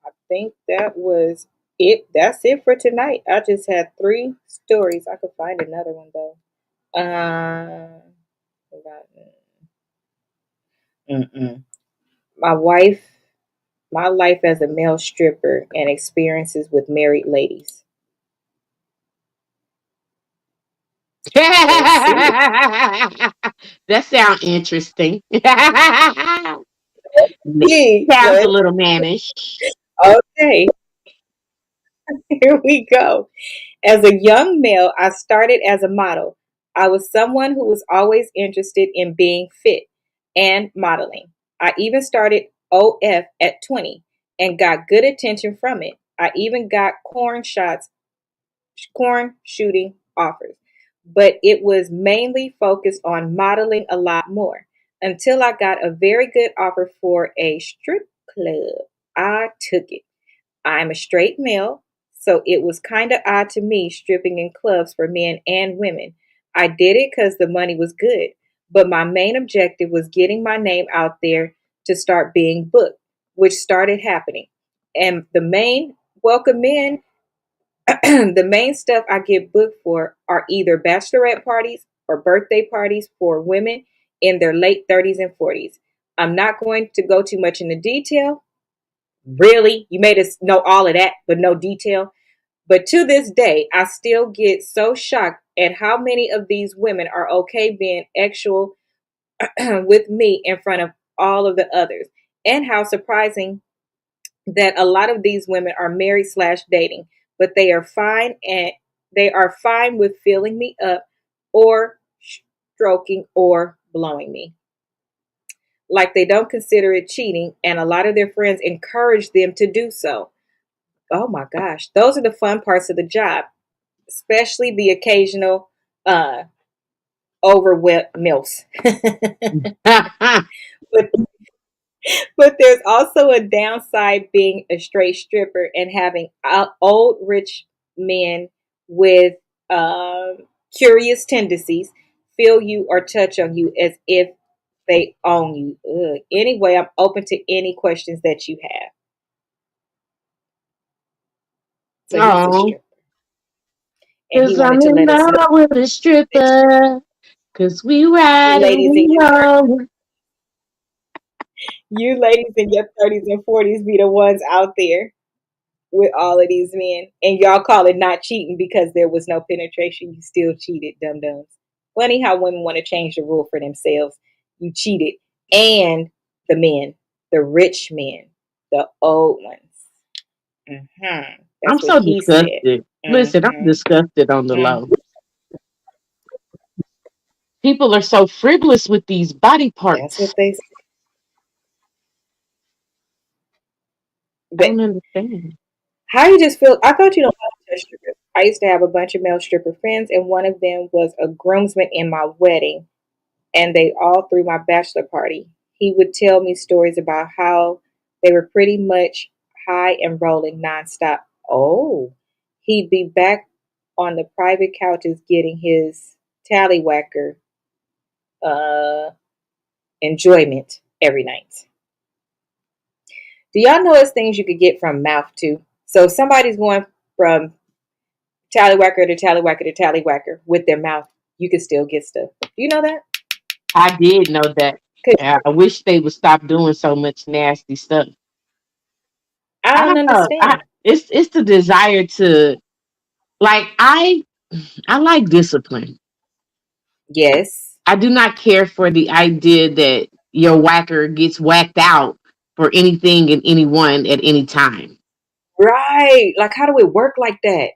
I think that was it. That's it for tonight. I just had three stories. I could find another one though. Um, mm-mm. My wife, my life as a male stripper, and experiences with married ladies. Let's see. That sounds interesting. Sounds a Let's. little mannish. Okay, here we go. As a young male, I started as a model. I was someone who was always interested in being fit and modeling. I even started OF at 20 and got good attention from it. I even got corn shooting offers, but it was mainly focused on modeling a lot more until I got a very good offer for a strip club. I took it. I'm a straight male, so it was kind of odd to me stripping in clubs for men and women. I did it because the money was good, but my main objective was getting my name out there to start being booked, which started happening. And the main welcome men, the main stuff I get booked for are either bachelorette parties or birthday parties for women in their late 30s and 40s. I'm not going to go too much into detail. Really? You made us know all of that, but no detail? But to this day, I still get so shocked at how many of these women are okay being actual with me in front of all of the others. And how surprising that a lot of these women are married slash dating, but they are fine with filling me up or stroking or blowing me. Like they don't consider it cheating, and a lot of their friends encourage them to do so. Oh my gosh, those are the fun parts of the job, especially the occasional uh overwhelmed milfs. but but there's also a downside being a straight stripper and having old rich men with um, curious tendencies feel you or touch on you as if they own you. Ugh. Anyway, I'm open to any questions that you have. So he's a Oh, stripper, and he cause wanted I'm to in let us know love with a that stripper. Cause we you ride and ladies we in your roll. you ladies in your 30s and 40s be the ones out there with all of these men, and y'all call it not cheating because there was no penetration. You still cheated, dum dums. Funny how women want to change the rule for themselves. You cheated, and the men, the rich men, the old ones. I'm That's what so he said. disgusted. Listen, I'm hmm disgusted on the hmm low. People are so frivolous with these body That's what parts. they said. I But don't understand. how you just feel? I thought you don't like strippers. I used to have a bunch of male stripper friends, and one of them was a groomsman in my wedding, and they all threw my bachelor party. He would tell me stories about how they were pretty much high and rolling nonstop. Oh, he'd be back on the private couches getting his tallywhacker uh, enjoyment every night. Do y'all know it's things you could get from mouth too? So if somebody's going from tallywhacker to tallywhacker to tallywhacker with their mouth, you can still get stuff. Do you know that? I did know that. 'Cause I wish they would stop doing so much nasty stuff. I I don't don't know. understand. It's the desire to like I like discipline. Yes. I do not care for the idea that your whacker gets whacked out for anything and anyone at any time. Right. Like, how do it work like that?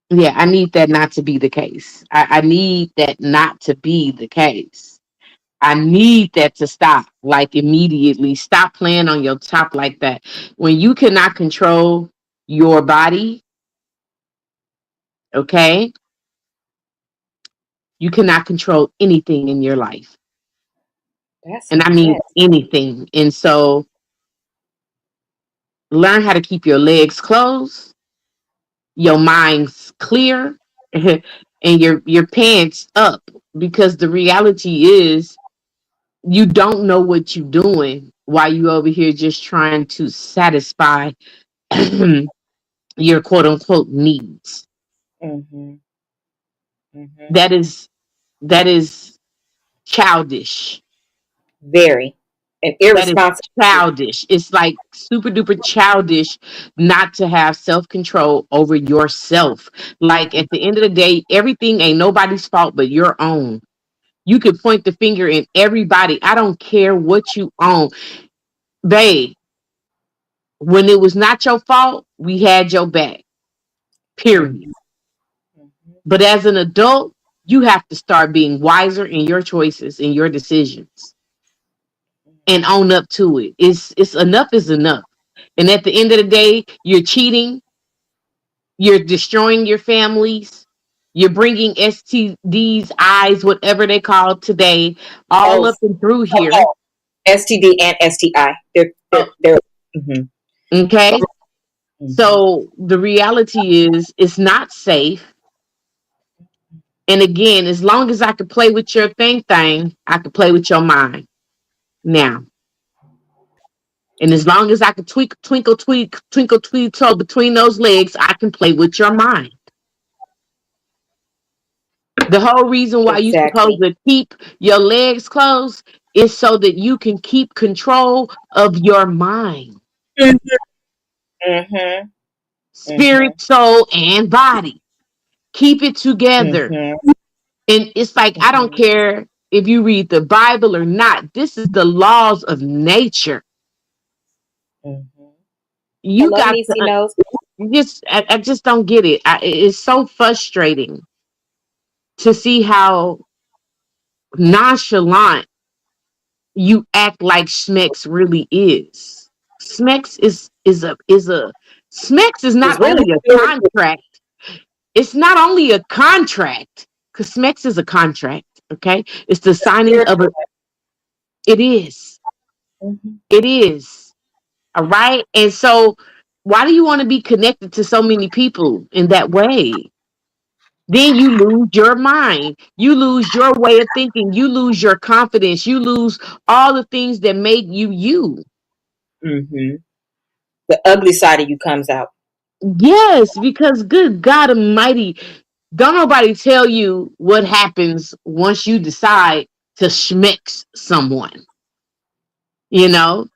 Yeah, I need that not to be the case. I need that not to be the case. I need that to stop, like immediately. Stop playing on your top like that. When you cannot control your body, okay, you cannot control anything in your life. That's a And I mean mess. anything. And so learn how to keep your legs closed, your mind's clear, and your pants up. Because the reality is you don't know what you're doing while you over here just trying to satisfy your quote unquote needs. Mm-hmm. Mm-hmm. That is childish. Very. And That is irresponsible too. childish. It's like super duper childish not to have self control over yourself. Like at the end of the day, everything ain't nobody's fault but your own. You could point the finger in everybody. I don't care what you own. Babe, when it was not your fault, we had your back. Period. Mm-hmm. Mm-hmm. But as an adult, you have to start being wiser in your choices and your decisions and own up to it. It's enough is enough. And at the end of the day, you're cheating, you're destroying your families, you're bringing STDs, eyes, whatever they call it today, all Oh, up and through oh, here. oh. STD and STI. They're mm-hmm. Okay. Mm-hmm. So the reality is it's not safe. And again, as long as I could play with your thing, I could play with your mind now. And as long as I could twinkle, toe between those legs, I can play with your mind. The whole reason why you're supposed Exactly. to keep your legs closed is so that you can keep control of your mind, Mm-hmm. Mm-hmm. spirit, soul, and body. Keep it together. Mm-hmm. And it's like, I don't Mm-hmm. care. if you read the Bible or not. This is the laws of nature. Mm-hmm. You Hello, got Niecy to knows. just, I just don't get it. It's so frustrating to see how nonchalant you act like Schmex really is. Schmex is a Schmex is It's not really only a spiritual. contract. It's not only a contract, because Schmex is a contract. Okay, it's the signing of a. Spiritual. It is. Mm-hmm. It is. All right. And so, why do you want to be connected to so many people in that way? Then you lose your mind. You lose your way of thinking. You lose your confidence. You lose all the things that make you you. Mm-hmm. The ugly side of you comes out. Yes, because good God Almighty, don't nobody tell you what happens once you decide to schmix someone. You know,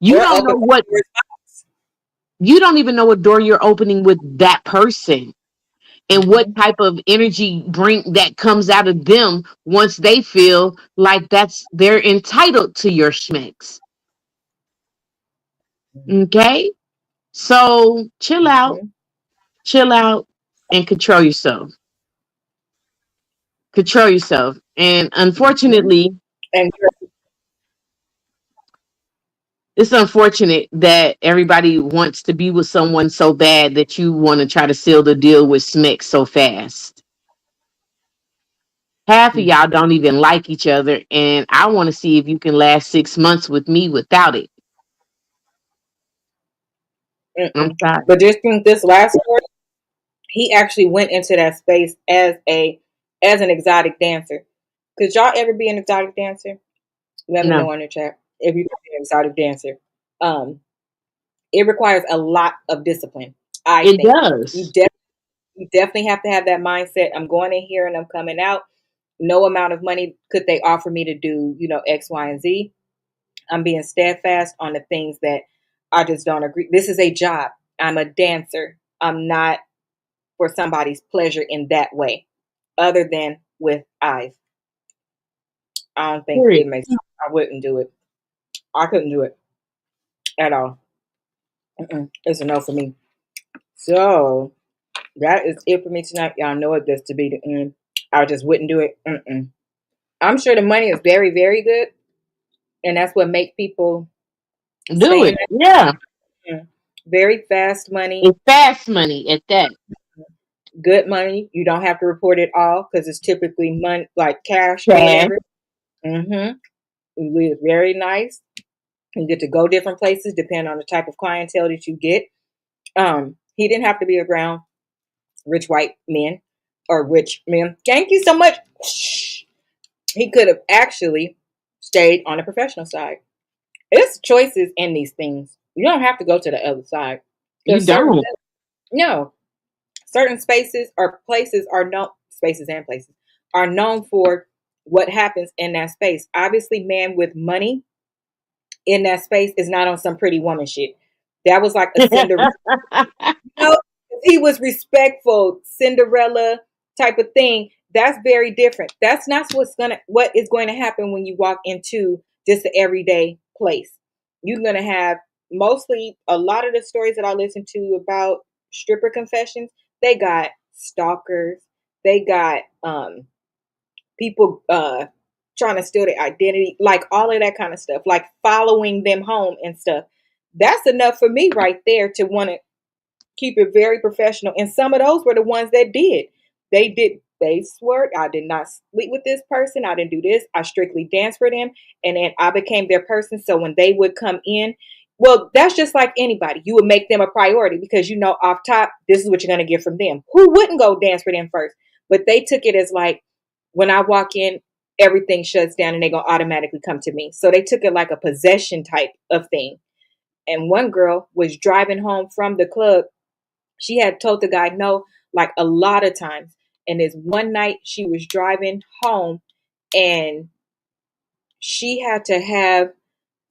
you Or don't know open what, Pandora's box. you don't even know what door you're opening with that person, and what Mm-hmm. type of energy bring that comes out of them once they feel like that's they're entitled to your schmicks. Okay, so Mm-hmm. chill out, and control yourself. And Mm-hmm. unfortunately, And it's unfortunate that everybody wants to be with someone so bad that you want to try to seal the deal with schmicks so fast. Half of y'all don't even like each other, and I want to see if you can last 6 months with me without it. I'm mm-mm. sorry. But just think this last story, he actually went into that space as an exotic dancer. Could y'all ever be an exotic dancer? Let me No, know in the chat if you can be an exotic dancer. Um, it requires a lot of discipline. I it think you does. definitely you definitely have to have that mindset. I'm going in here and I'm coming out. No amount of money could they offer me to do, X, Y, and Z. I'm being steadfast on the things that I just don't agree. This is a job. I'm a dancer. I'm not for somebody's pleasure in that way, other than with eyes. I don't think Period. it makes sense. I wouldn't do it. I couldn't do it at all. Mm-mm. It's a no for me. So that is it for me tonight. Y'all know it gets to be the end. I just wouldn't do it. Mm-mm. I'm sure the money is very, very good, and that's what makes people Do stay in it. Yeah. that. Very fast money, It's fast money at that. good money. You don't have to report it all because it's typically money like cash or Cash. whatever. Mm-hmm. You live very nice. You get to go different places depending on the type of clientele that you get. He didn't have to be around rich white men or rich men. Thank you so much. Shh. He could have actually stayed on the professional side. It's choices in these things. You don't have to go to the other side. You There's certain don't. no certain spaces or places are known spaces and places are known for what happens in that space. Obviously, man with money in that space is not on some pretty woman shit. That was like a Cinderella. No, he was respectful, Cinderella type of thing. That's very different. That's not what is going to happen when you walk into just an everyday place. You're gonna have mostly a lot of the stories that I listen to about stripper confessions. They got stalkers. They got people trying to steal their identity, like all of that kind of stuff, like following them home and stuff. That's enough for me right there to want to keep it very professional. And some of those were the ones that did. They swear, I did not sleep with this person. I didn't do this. I strictly danced for them. And then I became their person. So when they would come in, well, that's just like anybody. You would make them a priority because you know off top, this is what you're going to get from them. Who wouldn't go dance for them first? But they took it as like, when I walk in, everything shuts down and they're going to automatically come to me. So they took it like a possession type of thing. And one girl was driving home from the club. She had told the guy no, like a lot of times. And this one night she was driving home and she had to have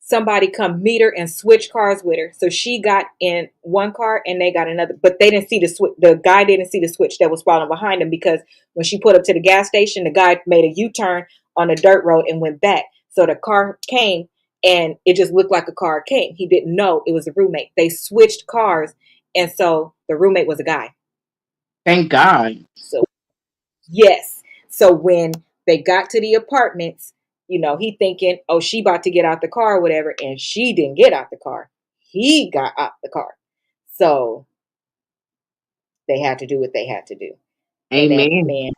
somebody come meet her and switch cars with her. So she got in one car and they got another, but they didn't see the switch. The guy didn't see the switch that was following behind him, because when she put up to the gas station, the guy made a U-turn on a dirt road and went back. So the car came and it just looked like a car came. He didn't know it was a roommate. They switched cars, and so the roommate was a guy. Thank God. So yes. So when they got to the apartments, he thinking, oh, she about to get out the car or whatever, and she didn't get out the car. He got out the car. So they had to do what they had to do. And that Amen. man,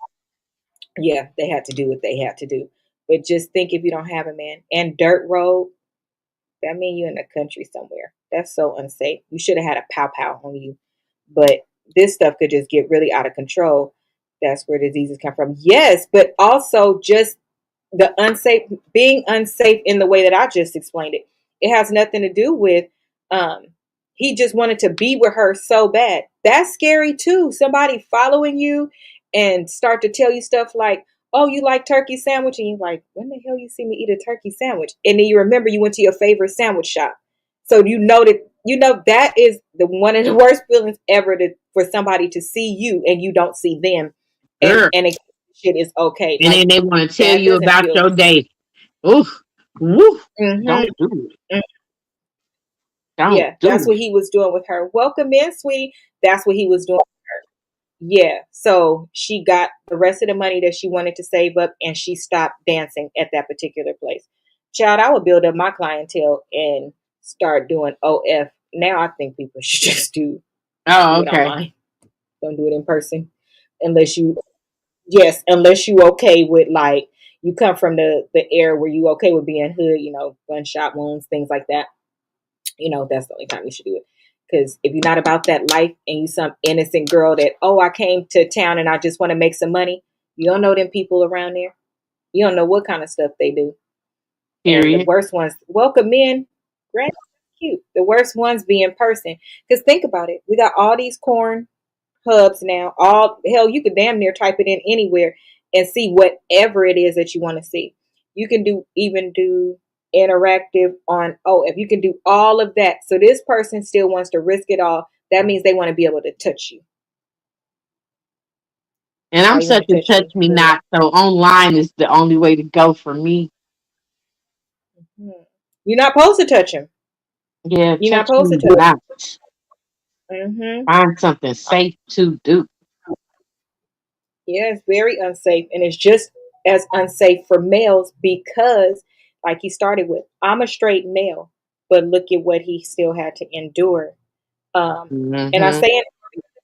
yeah, they had to do what they had to do. But just think, if you don't have a man and dirt road, that means you're in the country somewhere. That's so unsafe. You should have had a pow pow on you. But this stuff could just get really out of control. That's where diseases come from. Yes, but also just the unsafe, being unsafe in the way that I just explained it. It has nothing to do with um he just wanted to be with her so bad. That's scary too. Somebody following you and start to tell you stuff like, oh, you like turkey sandwich, and you're like, when the hell you see me eat a turkey sandwich? And then you remember you went to your favorite sandwich shop. So that is the one of the worst feelings ever, for somebody to see you and you don't see them, and Girl. shit is okay. And Like, then they want to tell that you doesn't about feel. your day. Oof. Woof. Mm-hmm. Don't do it. Don't Yeah, that's do what it. he was doing with her. Welcome in, sweetie. That's what he was doing. Yeah. So she got the rest of the money that she wanted to save up, and she stopped dancing at that particular place. Child, I would build up my clientele and start doing OF. Now I think people should just do Oh, it okay. online. Don't do it in person, unless you unless you okay with, like, you come from the era where you okay with being hood, gunshot wounds, things like that. That's the only time you should do it. Because if you're not about that life and you some innocent girl that, oh, I came to town and I just want to make some money, you don't know them people around there. You don't know what kind of stuff they do. And the Period. worst ones, welcome in, great, cute. The worst ones be in person. Because think about it. We got all these corn hubs now. All hell, you could damn near type it in anywhere and see whatever it is that you want to see. You can do interactive on, oh, if you can do all of that. So this person still wants to risk it all. That means they want to be able to touch you. And How I'm you want such to a touch touch me? me not, so online is the only way to go for me. Mhm. You're not supposed to touch him. Yeah, You're not touch supposed to me touch not. him. Hmm. Find something safe to do. Yeah, it's very unsafe. And it's just as unsafe for males because, like he started with, I'm a straight male, but look at what he still had to endure. And I Hmm. say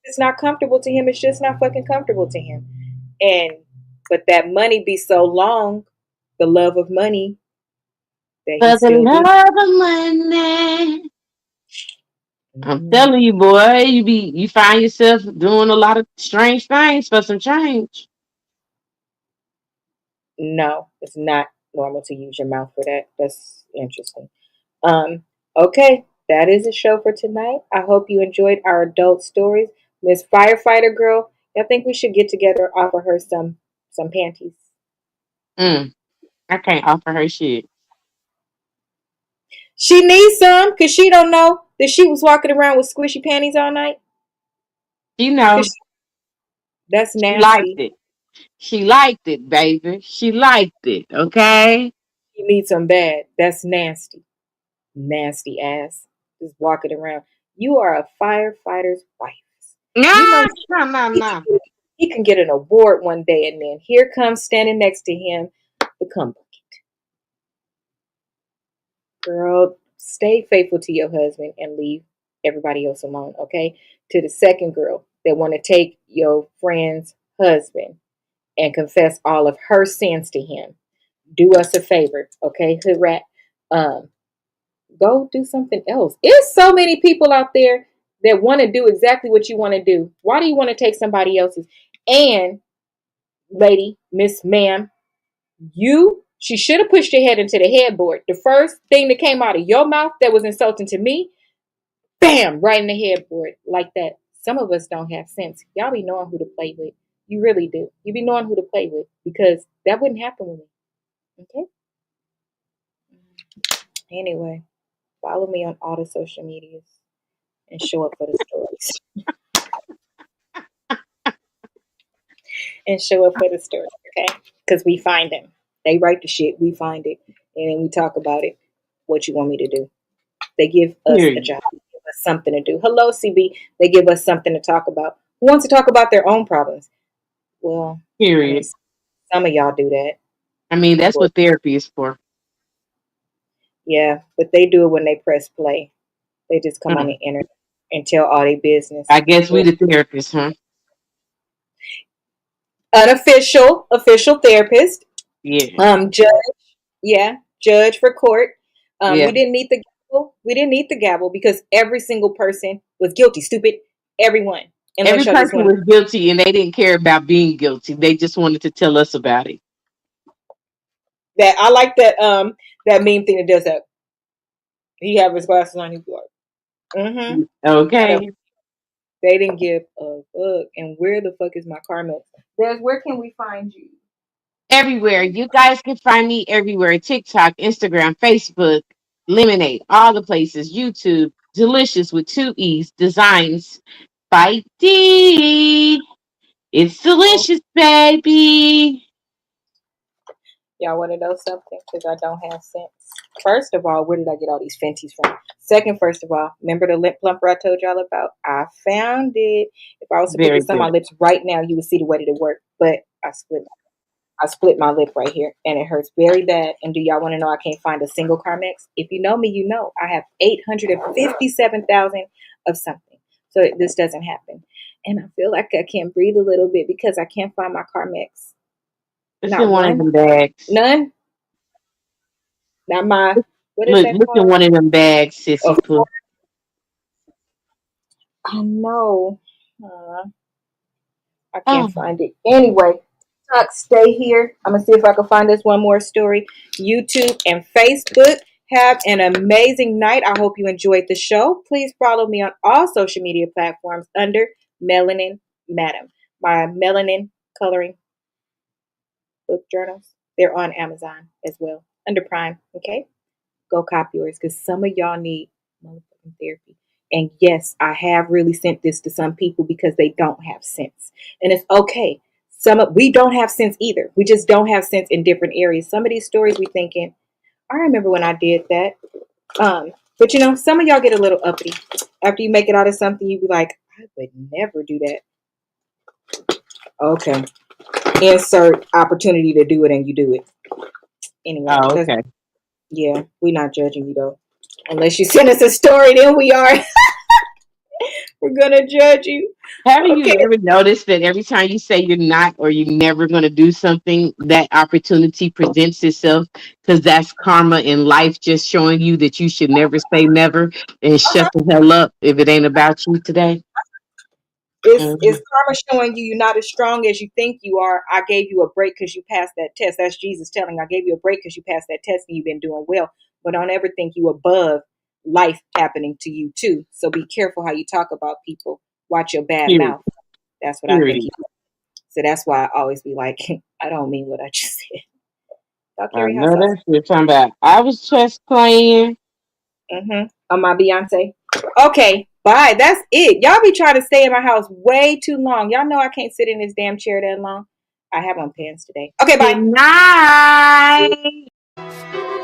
it's not comfortable to him. It's just not fucking comfortable to him. And, but that money be so long, the love of money, that he For the still do. love of money. I'm Mhm. telling you, boy, you find yourself doing a lot of strange things for some change. No, it's not normal to use your mouth for that. That's interesting. Um, okay, that is a show for tonight. I hope you enjoyed our adult stories. Miss Firefighter Girl, I think we should get together and offer her some panties. Mm, I can't offer her shit. She needs some because she don't know that she was walking around with squishy panties all night. You know, Because that's she liked nasty. it. She liked it, baby. She liked it. Okay. She needs some bad. That's nasty. Nasty ass. Just walking around. You are a firefighter's wife. You No, know no, no, he can no. get, he can get an award one day, and then here comes standing next to him the cum bucket. Girl, stay faithful to your husband and leave everybody else alone, okay? To the second girl that want to take your friend's husband and confess all of her sins to him, do us a favor, okay? Hood rat. Um, Go do something else. There's so many people out there that want to do exactly what you want to do. Why do you want to take somebody else's? And lady, Miss Ma'am, she should have pushed your head into the headboard. The first thing that came out of your mouth that was insulting to me, bam, right in the headboard like that. Some of us don't have sense. Y'all be knowing who to play with. You really do. You be knowing who to play with, because that wouldn't happen with me. Okay. Anyway, follow me on all the social medias and show up for the stories. And show up for the stories, okay? Because we find them. They write the shit, we find it, and then we talk about it. What you want me to do? They give us a Period. job, they give us something to do. Hello, CB. They give us something to talk about. Who wants to talk about their own problems? Well, I mean, Period. some of y'all do that. I mean, that's But what therapy is for. yeah, but they do it when they press play. They just come on the Mm. internet and tell all their business. I guess we Well, the therapists, huh? unofficial, official therapist, Yeah. judge, yeah, judge for court. We Yeah. didn't need the gavel. We didn't need the gavel because every single person was guilty. Stupid, everyone. Every Unless y'all just person want to. was guilty and they didn't care about being guilty. They just wanted to tell us about it. That I like that meme thing that does that. He have his glasses on. He's like, mm-hmm. Shut up. Okay. They didn't give a fuck. And where the fuck is my karma? There's where can we find you? Everywhere. You guys can find me everywhere. TikTok, Instagram, Facebook, Lemonade, all the places. YouTube, Delicious with two E's, Designs by D. It's Oh, delicious, baby. y'all want to know something? Because I don't have sense. First of all, where did I get all these Fenties from? Second, first of all, remember the lip plumper I told y'all about? I found it. If I was to put Very this on my good. lips right now, you would see the way that it worked. But I split my lip right here and it hurts very bad. And do y'all want to know I can't find a single Carmex? If you know me, you know I have 857,000 of something. So this doesn't happen. And I feel like I can't breathe a little bit because I can't find my Carmex. It's in Not one of one, them bags. none, not my, what is that Look in called? one of them bags, sissy Oh, poo. I know. Uh, I Oh, can't find it. Anyway, stay here. I'm gonna see if I can find this one more story. YouTube and Facebook. Have an amazing night. I hope you enjoyed the show. Please follow me on all social media platforms under Melanin Madam. My Melanin coloring book journals. They're on Amazon as well under Prime. Okay, go copy yours because some of y'all need motherfucking therapy. And yes, I have really sent this to some people because they don't have sense, and it's okay. We don't have sense either. We just don't have sense in different areas. Some of these stories we thinking, I remember when I did that. But some of y'all get a little uppity after you make it out of something. You be like, I would never do that. Okay, insert opportunity to do it, and you do it anyway. oh, That's okay. Yeah, we're not judging you though. Unless you send us a story, then we are. We're gonna judge you. Haven't Okay. you ever noticed that every time you say you're not or you're never going to do something, that opportunity presents itself? Because that's karma in life just showing you that you should never say never and shut Uh-huh. the hell up if it ain't about you today. It's Mhm. karma showing you you're not as strong as you think you are. I gave you a break because you passed that test. That's Jesus telling I gave you a break because you passed that test and you've been doing well. But don't ever think you above life happening to you too. So be careful how you talk about people. Watch your bad Period. mouth. That's what I think. Period. So that's why I always be like, I don't mean what I just said. Y'all I carry hot know sauce. that's what you're talking about. I was just playing. On my Beyonce. Okay, bye. That's it. Y'all be trying to stay in my house way too long. Y'all know I can't sit in this damn chair that long. I have on pants today. Okay, Good bye. night.